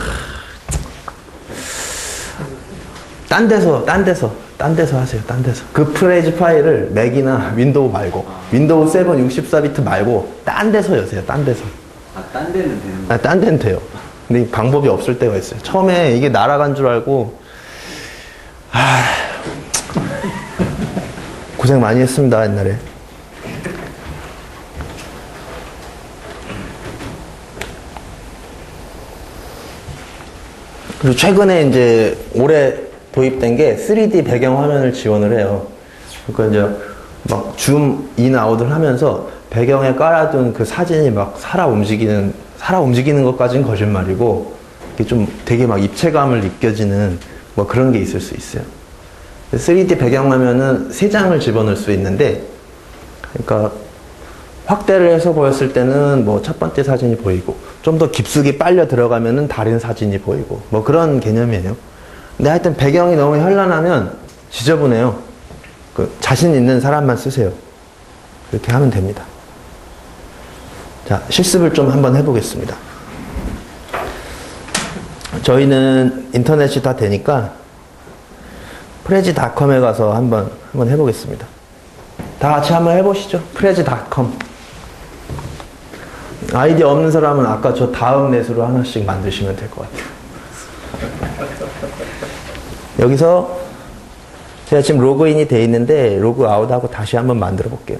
딴 데서 하세요. 딴 데서. 그 프레지 파일을 맥이나 윈도우 말고 윈도우 7 64비트 말고 딴 데서 여세요. 딴 데서. 딴 데는 되는 아, 딴 데는 돼요. 근데 방법이 없을 때가 있어요. 처음에 이게 날아간 줄 알고 고생 많이 했습니다, 옛날에. 그리고 최근에 이제 올해 도입된 게 3D 배경 화면을 지원을 해요. 그러니까 이제 막 줌 인아웃을 하면서 배경에 깔아둔 그 사진이 막 살아 움직이는 것까지는 거짓말이고, 이게 좀 되게 막 입체감을 느껴지는 뭐 그런 게 있을 수 있어요. 3D 배경화면은 3장을 집어넣을 수 있는데, 그러니까 확대를 해서 보였을 때는 뭐 첫 번째 사진이 보이고, 좀 더 깊숙이 빨려 들어가면은 다른 사진이 보이고, 뭐 그런 개념이에요. 근데 하여튼 배경이 너무 현란하면 지저분해요. 그 자신 있는 사람만 쓰세요. 그렇게 하면 됩니다. 자, 실습을 좀 한번 해보겠습니다. 저희는 인터넷이 다 되니까 prezi.com에 가서 한번 해보겠습니다. 다 같이 한번 해보시죠. prezi.com. 아이디어 없는 사람은 아까 저 다음 넷으로 하나씩 만드시면 될 것 같아요. 여기서 제가 지금 로그인이 돼 있는데 로그아웃하고 다시 한번 만들어 볼게요.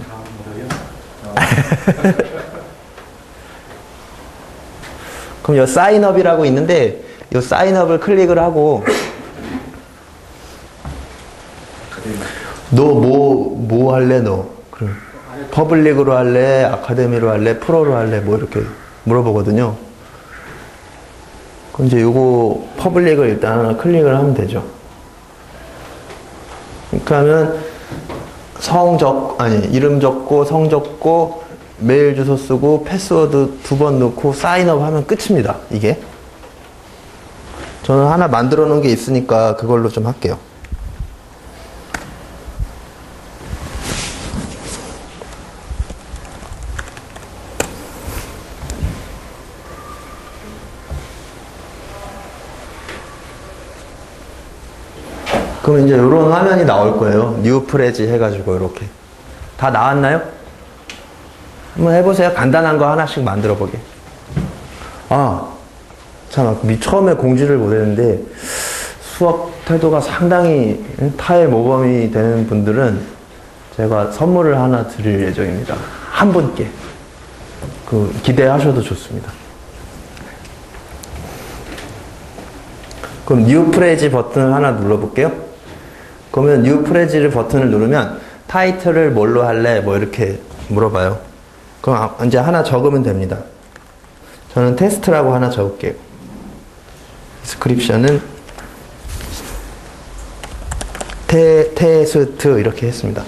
그럼 여 사인업이라고 있는데 이 사인업을 클릭을 하고 너 뭐 할래 너? 그럼 퍼블릭으로 할래? 아카데미로 할래? 프로로 할래? 뭐 이렇게 물어보거든요. 그럼 이제 요거 퍼블릭을 일단 하나 클릭을 하면 되죠. 그렇게 하면 이름 적고 성 적고 메일 주소 쓰고 패스워드 2번 넣고 사인업 하면 끝입니다. 이게 저는 하나 만들어 놓은 게 있으니까 그걸로 좀 할게요. 그럼 이제 이런 화면이 나올 거예요. 뉴 프레지 해가지고 이렇게. 다 나왔나요? 한번 해보세요. 간단한 거 하나씩 만들어 보게. 참, 처음에 공지를 못했는데 수업 태도가 상당히 타의 모범이 되는 분들은 제가 선물을 하나 드릴 예정입니다. 한 분께. 기대하셔도 좋습니다. 그럼 뉴 프레지 버튼을 하나 눌러볼게요. 그러면 뉴 프레지 버튼을 누르면 타이틀을 뭘로 할래? 뭐 이렇게 물어봐요. 그럼 이제 하나 적으면 됩니다. 저는 테스트라고 하나 적을게요. 디스크립션은 테스트 이렇게 했습니다.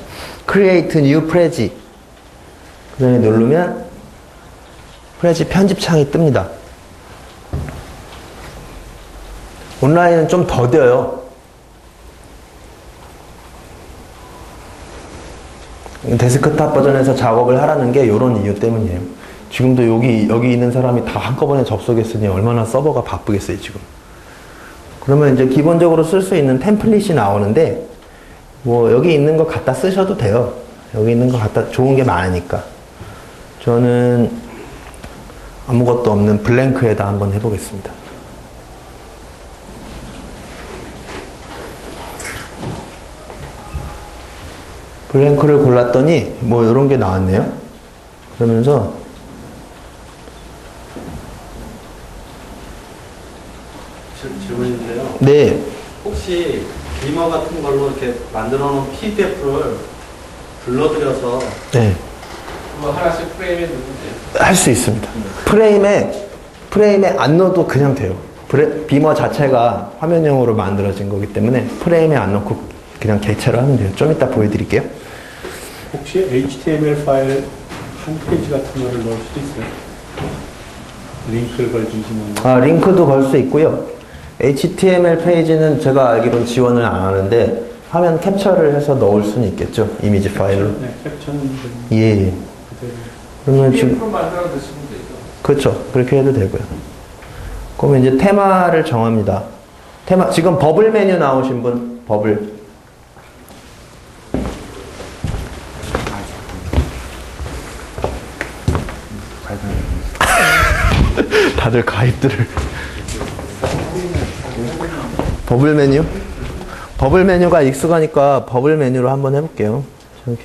Create new 프레지. 그 다음에 누르면 프레지 편집창이 뜹니다. 온라인은 좀 더뎌요. 데스크탑 버전에서 작업을 하라는 게 이런 이유 때문이에요. 지금도 여기 있는 사람이 다 한꺼번에 접속했으니 얼마나 서버가 바쁘겠어요, 지금. 그러면 이제 기본적으로 쓸 수 있는 템플릿이 나오는데, 뭐, 여기 있는 거 갖다 쓰셔도 돼요. 여기 있는 거 갖다, 좋은 게 많으니까. 저는 아무것도 없는 블랭크에다 한번 해보겠습니다. 블랭크를 골랐더니 뭐 이런 게 나왔네요. 그러면서 질문인데요. 네, 혹시 비머 같은 걸로 이렇게 만들어 놓은 PDF를 불러들여서 네, 뭐 하나씩 프레임에 넣으면 돼요. 할 수 있습니다. 프레임에 안 넣어도 그냥 돼요. 비머 자체가 화면형으로 만들어진 거기 때문에 프레임에 안 넣고 그냥 객체로 하면 돼요. 좀 이따 보여드릴게요. 혹시 HTML 파일 한 페이지 같은 거를 넣을 수도 있어요? 링크를 걸주시면. 링크도 걸 수 있고요. HTML 페이지는 제가 알기로는 지원을 안 하는데 화면 캡처를 해서 넣을 수는 있겠죠. 이미지 파일로. 네, 캡처는 예. 그러면 지금 PDF로 만들어 드시면 되죠. 그렇죠. 그렇게 해도 되고요. 그러면 이제 테마를 정합니다. 테마 지금 버블 메뉴 나오신 분 버블. 다들 가입들을 버블 메뉴? 버블 메뉴가 익숙하니까 버블 메뉴로 한번 해볼게요. 저기.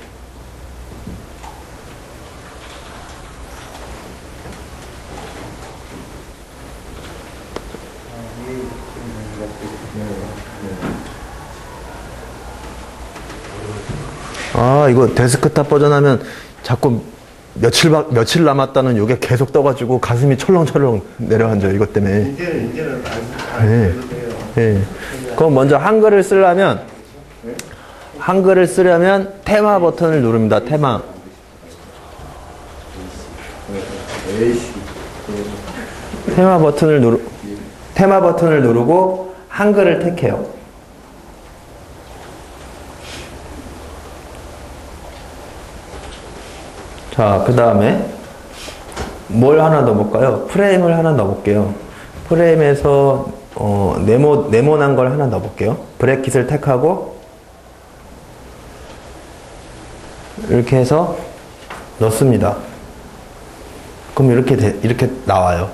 이거 데스크탑 버전 하면 자꾸 며칠 남았다는 요게 계속 떠가지고 가슴이 철렁철렁 내려앉아요, 이것 때문에. 이제는 다 네. 해도 돼요. 네. 그럼 먼저 한글을 쓰려면 테마 버튼을 누릅니다. 테마. 테마 버튼을 누르고 한글을 택해요. 자, 그 다음에 뭘 하나 넣어볼까요? 프레임을 하나 넣어볼게요. 프레임에서 네모난 걸 하나 넣어볼게요. 브래킷을 택하고 이렇게 해서 넣습니다. 그럼 이렇게 나와요.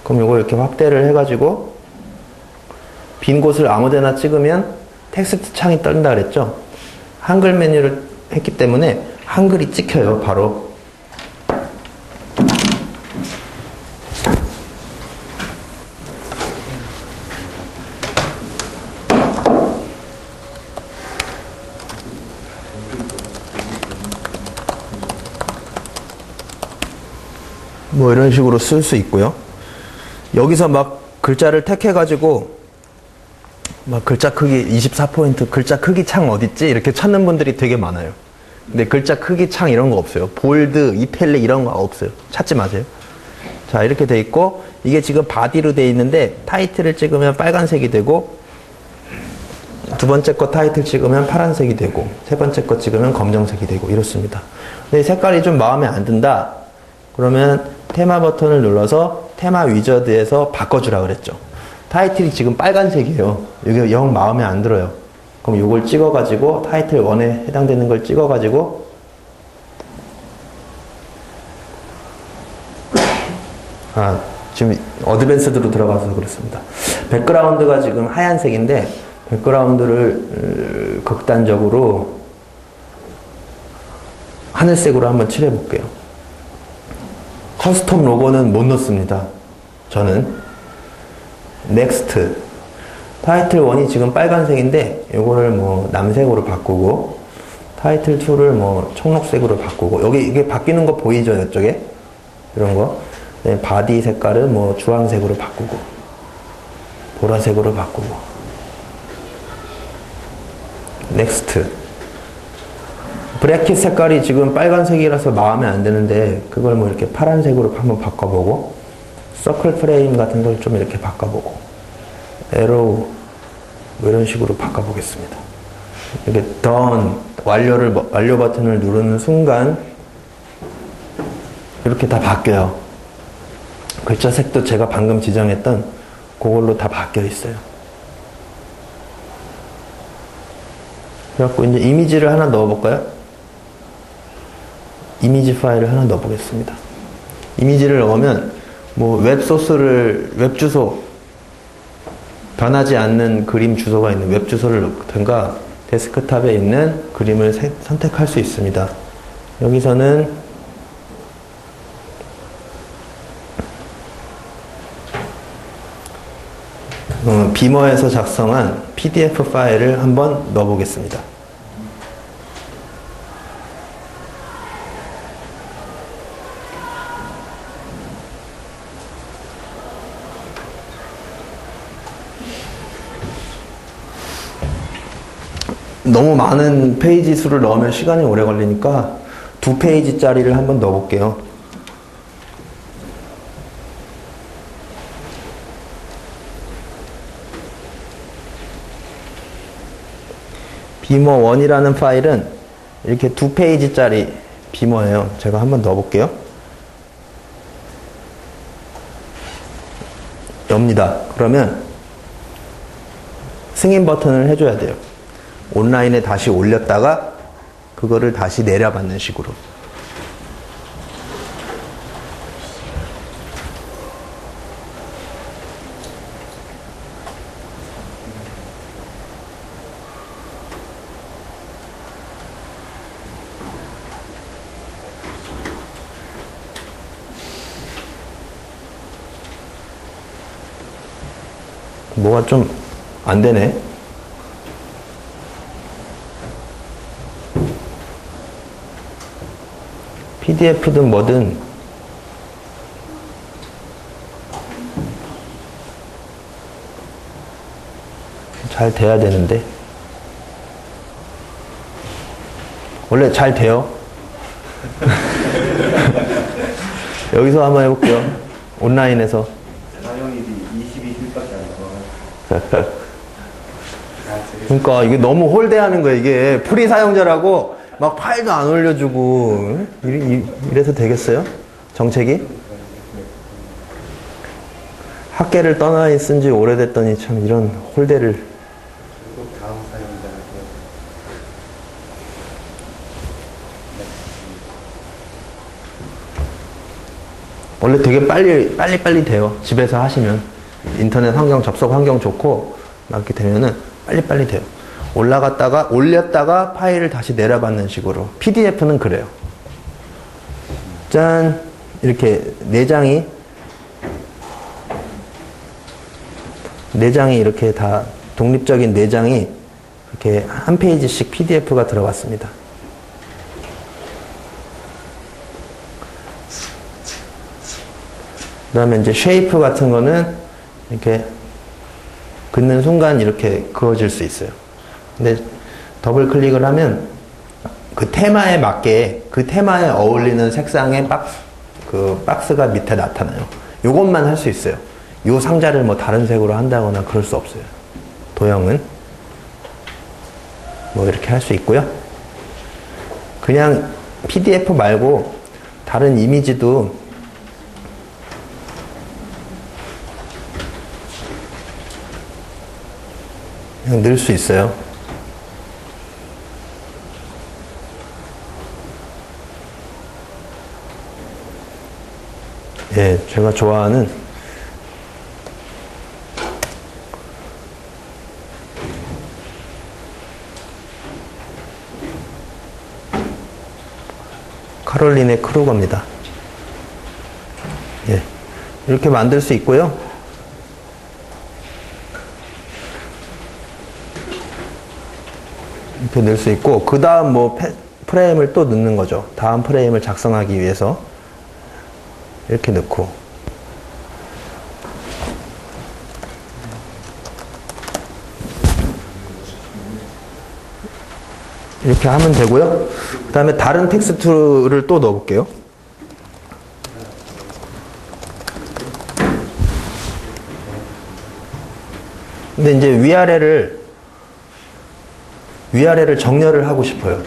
그럼 이거 이렇게 확대를 해가지고 빈 곳을 아무데나 찍으면 텍스트 창이 뜬다 그랬죠? 한글 메뉴를 했기 때문에 한글이 찍혀요, 바로. 뭐 이런 식으로 쓸 수 있고요. 여기서 막 글자를 택해가지고 막 글자 크기 24포인트, 글자 크기 창 어딨지? 이렇게 찾는 분들이 되게 많아요. 근데 글자 크기 창 이런 거 없어요. 볼드, 이탈릭 이런 거 없어요. 찾지 마세요. 자, 이렇게 돼 있고 이게 지금 바디로 돼 있는데 타이틀을 찍으면 빨간색이 되고 두 번째 거 타이틀 찍으면 파란색이 되고 세 번째 거 찍으면 검정색이 되고 이렇습니다. 근데 색깔이 좀 마음에 안 든다. 그러면 테마 버튼을 눌러서 테마 위저드에서 바꿔주라 그랬죠. 타이틀이 지금 빨간색이에요. 이게 영 마음에 안 들어요. 그럼 이걸 찍어가지고 타이틀 1에 해당되는 걸 찍어가지고 지금 어드밴스드로 들어가서 그렇습니다. 백그라운드가 지금 하얀색인데 백그라운드를 극단적으로 하늘색으로 한번 칠해 볼게요. 커스텀 로고는 못 넣습니다. 저는 넥스트 타이틀 1이 지금 빨간색인데 이거를 뭐 남색으로 바꾸고 타이틀 2를 뭐 청록색으로 바꾸고 여기 이게 바뀌는 거 보이죠? 이쪽에 이런 거 네, 바디 색깔은 뭐 주황색으로 바꾸고 보라색으로 바꾸고 넥스트 브래킷 색깔이 지금 빨간색이라서 마음에 안 드는데 그걸 뭐 이렇게 파란색으로 한번 바꿔보고 서클 프레임 같은 걸 좀 이렇게 바꿔보고 에로우 뭐 이런 식으로 바꿔보겠습니다. 이렇게 던 완료 버튼을 누르는 순간 이렇게 다 바뀌어요. 글자 색도 제가 방금 지정했던 그걸로 다 바뀌어 있어요. 그래갖고 이제 이미지를 하나 넣어볼까요? 이미지 파일을 하나 넣어보겠습니다. 이미지를 넣으면 뭐 웹 주소 변하지 않는 그림 주소가 있는 웹 주소를 넣든가 데스크탑에 있는 그림을 선택할 수 있습니다. 여기서는 비머에서 작성한 PDF 파일을 한번 넣어보겠습니다. 너무 많은 페이지 수를 넣으면 시간이 오래 걸리니까 2페이지짜리를 한번 넣어볼게요. 비머 1이라는 파일은 이렇게 2페이지짜리 비머예요. 제가 한번 넣어볼게요. 엽니다. 그러면 승인 버튼을 해줘야 돼요. 온라인에 다시 올렸다가 그거를 다시 내려받는 식으로. 뭐가 좀 안 되네. PDF든 뭐든 잘 돼야 되는데 원래 잘 돼요. 여기서 한번 해볼게요. 온라인에서 사용일이 22일밖에 안 남아요. 그러니까 이게 너무 홀대하는 거야. 이게 프리 사용자라고 막 파일도 안 올려주고 이래서 되겠어요? 정책이? 학계를 떠나 있은 지 오래됐더니 참 이런 홀대를. 다음 사용자한테 원래 되게 빨리 돼요. 집에서 하시면 인터넷 환경 접속 환경 좋고 막 이렇게 되면은 빨리 돼요. 올렸다가 파일을 다시 내려받는 식으로. PDF는 그래요. 짠! 이렇게 내장이 이렇게 다 독립적인 내장이 이렇게 한 페이지씩 PDF가 들어갔습니다. 그 다음에 이제 쉐이프 같은 거는 이렇게 긋는 순간 이렇게 그어질 수 있어요. 근데 더블 클릭을 하면 그 테마에 맞게 그 테마에 어울리는 색상의 박스가 밑에 나타나요. 요것만 할 수 있어요. 요 상자를 뭐 다른 색으로 한다거나 그럴 수 없어요. 도형은 뭐 이렇게 할 수 있고요. 그냥 PDF 말고 다른 이미지도 그냥 넣을 수 있어요. 예, 제가 좋아하는 카롤린의 크루거입니다. 예, 이렇게 만들 수 있고요. 이렇게 넣을 수 있고, 그 다음 뭐 프레임을 또 넣는 거죠. 다음 프레임을 작성하기 위해서 이렇게 넣고, 이렇게 하면 되고요. 그 다음에 다른 텍스트를 또 넣어볼게요. 근데 이제 위아래를 정렬을 하고 싶어요.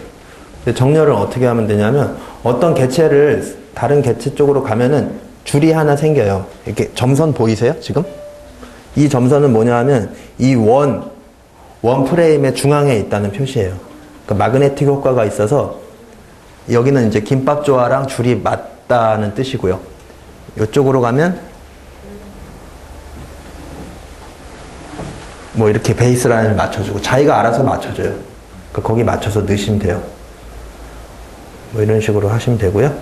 근데 정렬을 어떻게 하면 되냐면, 어떤 개체를 다른 개체 쪽으로 가면은 줄이 하나 생겨요. 이렇게 점선 보이세요? 지금? 이 점선은 뭐냐 하면, 이 원 프레임의 중앙에 있다는 표시예요. 그러니까 마그네틱 효과가 있어서, 여기는 이제 김밥 조화랑 줄이 맞다는 뜻이고요. 이쪽으로 가면 뭐 이렇게 베이스 라인을 맞춰주고, 자기가 알아서 맞춰줘요. 그러니까 거기 맞춰서 넣으시면 돼요. 뭐 이런 식으로 하시면 되고요.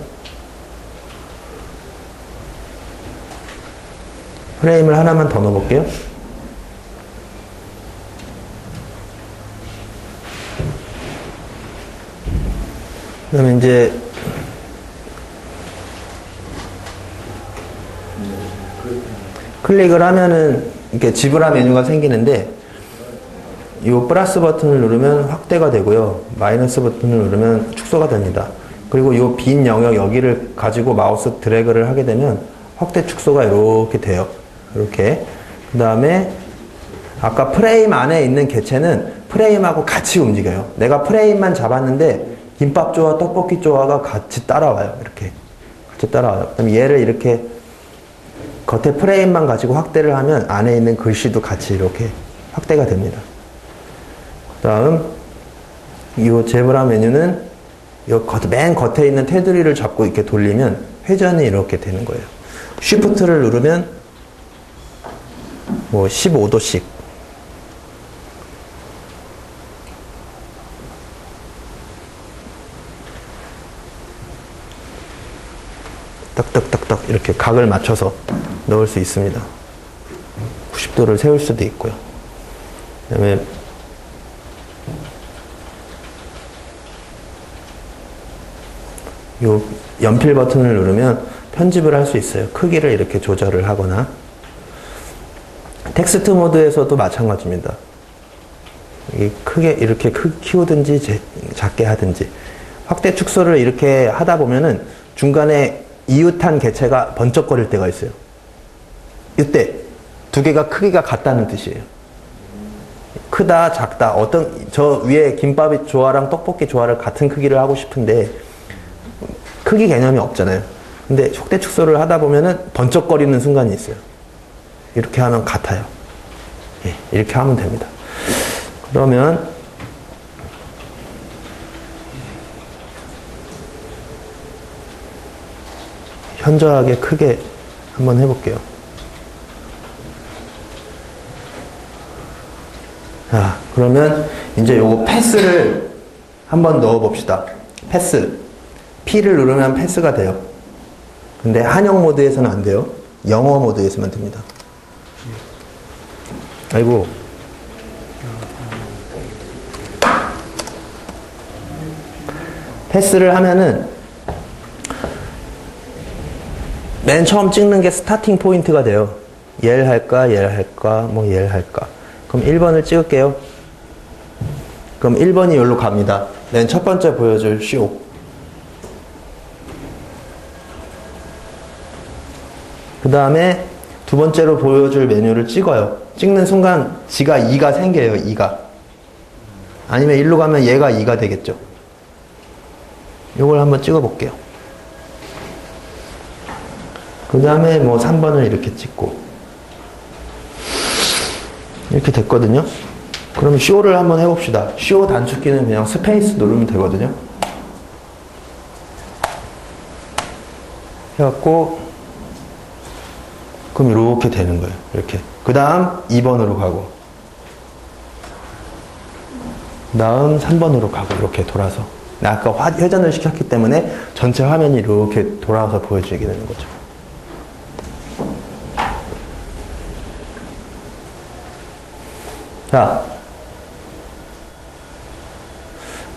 프레임을 하나만 더 넣어볼게요. 그러면 이제 클릭을 하면은 이렇게 지브라 메뉴가 생기는데, 이 플러스 버튼을 누르면 확대가 되고요. 마이너스 버튼을 누르면 축소가 됩니다. 그리고 이 빈 영역 여기를 가지고 마우스 드래그를 하게 되면 확대 축소가 이렇게 돼요. 이렇게. 그 다음에 아까 프레임 안에 있는 개체는 프레임하고 같이 움직여요. 내가 프레임만 잡았는데 김밥 조화, 떡볶이 조화가 같이 따라와요. 이렇게. 같이 따라와요. 그럼 얘를 이렇게 겉에 프레임만 가지고 확대를 하면 안에 있는 글씨도 같이 이렇게 확대가 됩니다. 그 다음, 이 제브라 메뉴는 맨 겉에 있는 테두리를 잡고 이렇게 돌리면 회전이 이렇게 되는 거예요. 쉬프트를 누르면 뭐 15도씩. 딱딱딱딱 이렇게 각을 맞춰서 넣을 수 있습니다. 90도를 세울 수도 있고요. 그 다음에 요 연필 버튼을 누르면 편집을 할 수 있어요. 크기를 이렇게 조절을 하거나. 텍스트 모드에서도 마찬가지입니다. 크게 이렇게 키우든지 작게 하든지. 확대 축소를 이렇게 하다 보면은 중간에 이웃한 개체가 번쩍거릴 때가 있어요. 이때 두 개가 크기가 같다는 뜻이에요. 크다, 작다. 저 위에 김밥 조화랑 떡볶이 조화를 같은 크기를 하고 싶은데 크기 개념이 없잖아요. 근데 확대 축소를 하다 보면은 번쩍거리는 순간이 있어요. 이렇게 하면 같아요. 예, 이렇게 하면 됩니다. 그러면 현저하게 크게 한번 해볼게요. 자, 그러면 이제 요거 패스를 한번 넣어 봅시다. 패스. P를 누르면 패스가 돼요. 근데 한영 모드에서는 안 돼요. 영어 모드에서만 됩니다. 아이고. 패스를 하면은 맨 처음 찍는 게 스타팅 포인트가 돼요. 얘를 할까, 얘를 할까, 뭐 얘를 할까. 그럼 1번을 찍을게요. 그럼 1번이 여기로 갑니다. 맨 첫 번째 보여줄 쇼. 그 다음에 두 번째로 보여줄 메뉴를 찍어요. 찍는 순간 지가 2가 생겨요. 2가. 아니면 1로 가면 얘가 2가 되겠죠. 요걸 한번 찍어 볼게요. 그 다음에 뭐 3번을 이렇게 찍고 이렇게 됐거든요. 그럼 쇼를 한번 해봅시다. 쇼 단축키는 그냥 스페이스 누르면 되거든요. 해갖고 그럼 이렇게 되는 거예요. 이렇게. 그 다음 2번으로 가고 그 다음 3번으로 가고 이렇게 돌아서. 아까 회전을 시켰기 때문에 전체 화면이 이렇게 돌아서 보여지게 되는 거죠. 자,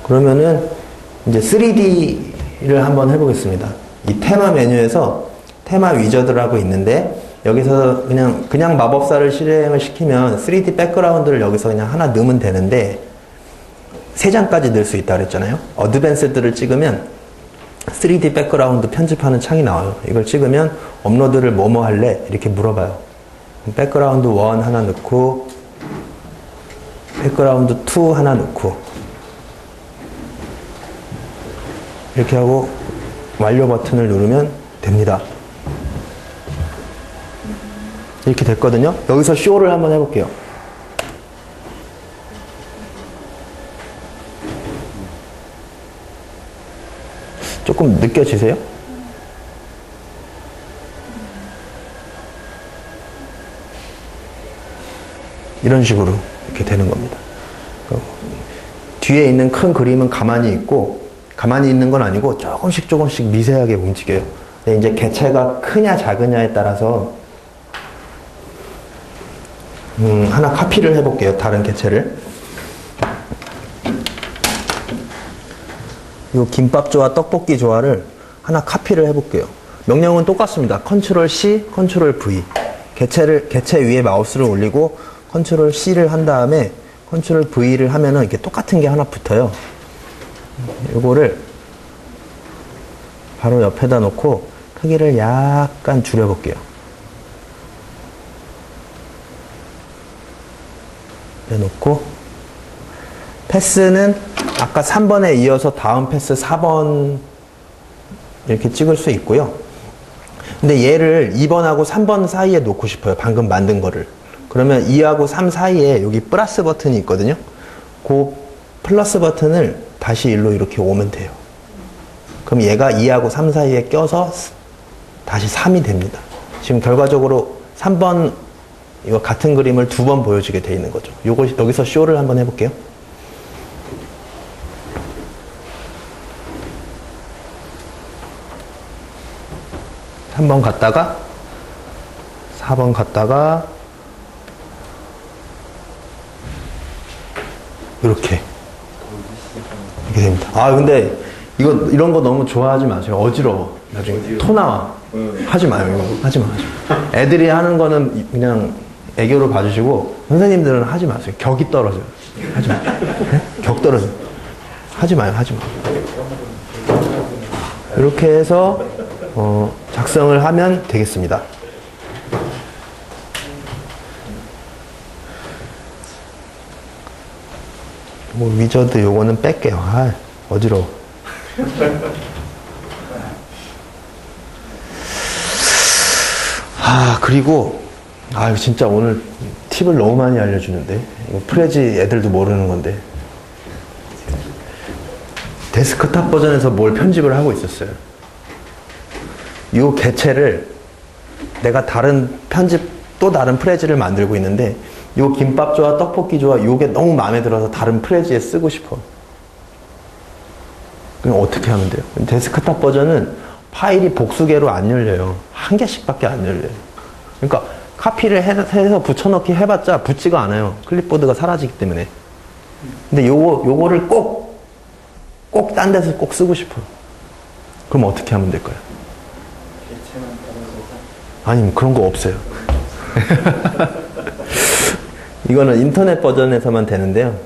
그러면은 이제 3D를 한번 해보겠습니다. 이 테마 메뉴에서 테마 위저드라고 있는데 여기서 그냥 마법사를 실행을 시키면 3D 백그라운드를 여기서 그냥 하나 넣으면 되는데 3장까지 넣을 수 있다 그랬잖아요. 어드밴스드를 찍으면 3D 백그라운드 편집하는 창이 나와요. 이걸 찍으면 업로드를 뭐뭐 할래? 이렇게 물어봐요. 백그라운드 1 하나 넣고 백그라운드 2 하나 넣고 이렇게 하고 완료 버튼을 누르면 됩니다. 이렇게 됐거든요. 여기서 쇼를 한번 해볼게요. 조금 느껴지세요? 이런 식으로 이렇게 되는 겁니다. 뒤에 있는 큰 그림은 가만히 있고 가만히 있는 건 아니고 조금씩 미세하게 움직여요. 근데 이제 개체가 크냐 작으냐에 따라서 하나 카피를 해볼게요. 다른 개체를. 이 김밥조와 떡볶이 조화를 하나 카피를 해볼게요. 명령은 똑같습니다. 컨트롤 C, 컨트롤 V. 개체 위에 마우스를 올리고 컨트롤 C를 한 다음에 컨트롤 V를 하면은 이렇게 똑같은 게 하나 붙어요. 요거를 바로 옆에다 놓고 크기를 약간 줄여볼게요. 놓고 패스는 아까 3번에 이어서 다음 패스 4번 이렇게 찍을 수 있고요. 근데 얘를 2번하고 3번 사이에 놓고 싶어요. 방금 만든 거를. 그러면 2하고 3 사이에 여기 플러스 버튼이 있거든요. 그 플러스 버튼을 다시 일로 이렇게 오면 돼요. 그럼 얘가 2하고 3 사이에 껴서 다시 3이 됩니다. 지금 결과적으로 3번 이거 같은 그림을 2번 보여주게 돼 있는 거죠. 여기서 쇼를 한번 해볼게요. 한 번 갔다가 4번 갔다가 이렇게 됩니다. 아 근데 이런 거 너무 좋아하지 마세요. 어지러워. 나중에 토 나와. 하지 마요. 이거 하지 마. 애들이 하는 거는 그냥 애교로 봐주시고 선생님들은 하지 마세요. 격이 떨어져요. 하지 마. 네? 격 떨어져요. 하지 마요. 하지 마. 이렇게 해서 작성을 하면 되겠습니다. 뭐 위저드 요거는 뺄게요. 아, 어지러워. 그리고 이거 진짜 오늘 팁을 너무 많이 알려주는데 이거 프레지 애들도 모르는 건데 데스크탑 버전에서 뭘 편집을 하고 있었어요. 이 개체를 내가 또 다른 프레지를 만들고 있는데 이 김밥조와 떡볶이조와 이게 너무 마음에 들어서 다른 프레지에 쓰고 싶어. 그럼 어떻게 하면 돼요? 데스크탑 버전은 파일이 복수개로 안 열려요. 한 개씩밖에 안 열려요. 그러니까 카피를 해서 붙여넣기 해봤자 붙지가 않아요. 클립보드가 사라지기 때문에. 근데 요거를 꼭 딴 데서 꼭 쓰고 싶어요. 그럼 어떻게 하면 될까요? 아니, 그런 거 없어요. 이거는 인터넷 버전에서만 되는데요.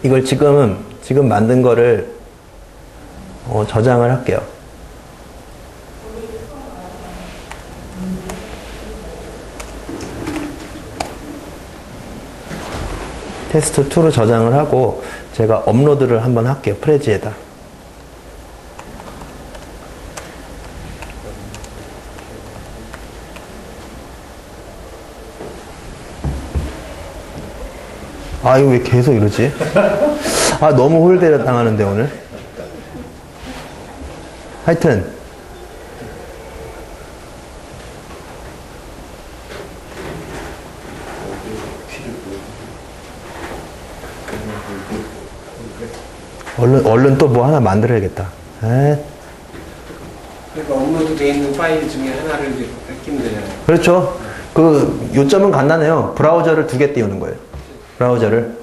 이걸 지금 만든 거를 저장을 할게요. 테스트 2로 저장을 하고 제가 업로드를 한번 할게요. 프레지에다. 아, 이거 왜 계속 이러지? 아, 너무 홀대 당하는데, 오늘. 하여튼. 얼른 또 뭐 하나 만들어야겠다. 에이. 그러니까 업로드되어 있는 파일 중에 하나를 이제 뺏기면 되잖아요. 그렇죠. 그 요점은 간단해요. 브라우저를 2개 띄우는 거예요. 브라우저를.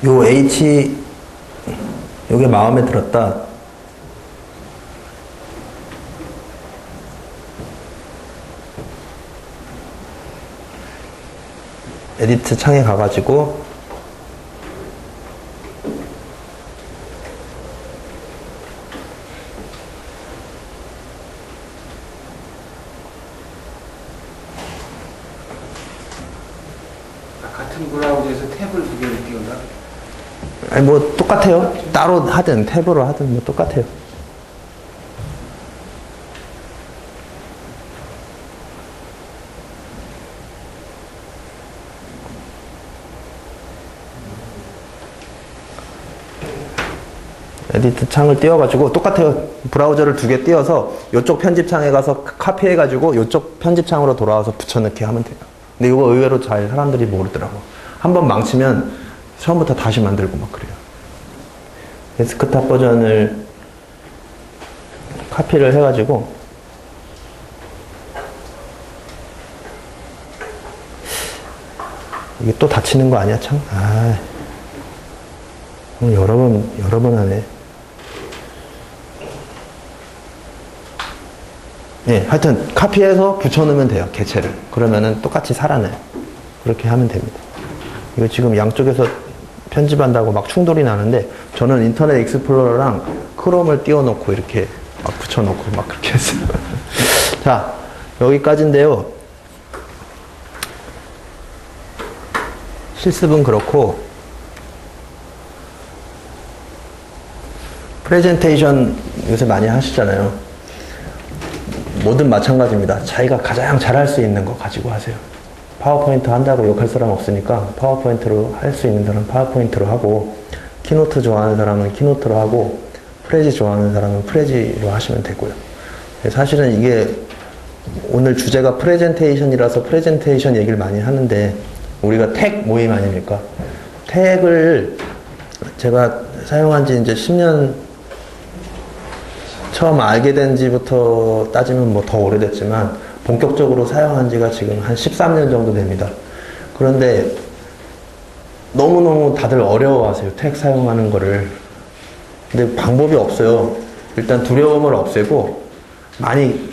요 요게 마음에 들었다. 에디트 창에 가가지고 같은 브라우저에서 탭을 2개를 띄운다? 아니 뭐 똑같아요. 따로 하든 탭으로 하든 뭐 똑같아요. 에디트 창을 띄워가지고 똑같아요. 브라우저를 2개 띄워서 이쪽 편집창에 가서 카피해가지고 이쪽 편집창으로 돌아와서 붙여넣기 하면 돼요. 근데 이거 의외로 잘 사람들이 모르더라고. 한번 망치면 처음부터 다시 만들고 막 그래요. 데스크탑 버전을 카피를 해가지고 이게 또 닫히는 거 아니야 참? 아, 여러 번 하네. 예, 하여튼 카피해서 붙여넣으면 돼요. 개체를. 그러면은 똑같이 살아나요. 그렇게 하면 됩니다. 이거 지금 양쪽에서 편집한다고 막 충돌이 나는데 저는 인터넷 익스플로러랑 크롬을 띄워놓고 이렇게 막 붙여놓고 막 그렇게 했어요. 자, 여기까지인데요. 실습은 그렇고 프레젠테이션 요새 많이 하시잖아요. 뭐든 마찬가지입니다. 자기가 가장 잘할 수 있는 거 가지고 하세요. 파워포인트 한다고 욕할 사람 없으니까 파워포인트로 할 수 있는 사람은 파워포인트로 하고, 키노트 좋아하는 사람은 키노트로 하고, 프레지 좋아하는 사람은 프레지로 하시면 되고요. 사실은 이게 오늘 주제가 프레젠테이션이라서 프레젠테이션 얘기를 많이 하는데, 우리가 택 모임 아닙니까? 택을 제가 사용한 지 이제 10년, 처음 알게 된 지부터 따지면 뭐 더 오래됐지만 본격적으로 사용한 지가 지금 한 13년 정도 됩니다. 그런데 너무너무 다들 어려워하세요. 택 사용하는 거를. 근데 방법이 없어요. 일단 두려움을 없애고 많이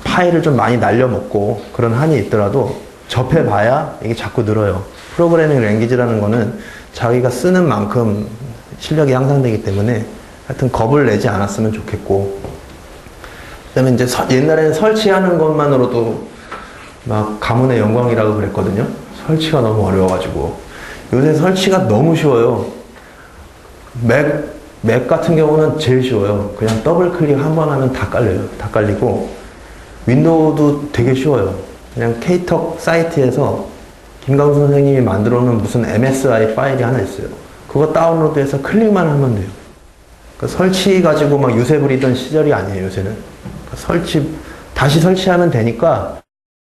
파일을 좀 많이 날려먹고 그런 한이 있더라도 접해봐야 이게 자꾸 늘어요. 프로그래밍 랭귀지라는 거는 자기가 쓰는 만큼 실력이 향상되기 때문에 하여튼 겁을 내지 않았으면 좋겠고, 그 다음에 이제 옛날에는 설치하는 것만으로도 막 가문의 영광이라고 그랬거든요. 설치가 너무 어려워가지고. 요새 설치가 너무 쉬워요. 맥 같은 경우는 제일 쉬워요. 그냥 더블 클릭 한 번 하면 다 깔려요. 다 깔리고, 윈도우도 되게 쉬워요. 그냥 케이톡 사이트에서 김강수 선생님이 만들어 놓은 무슨 MSI 파일이 하나 있어요. 그거 다운로드해서 클릭만 하면 돼요. 그러니까 설치 가지고 막 유세 부리던 시절이 아니에요, 요새는. 그러니까 다시 설치하면 되니까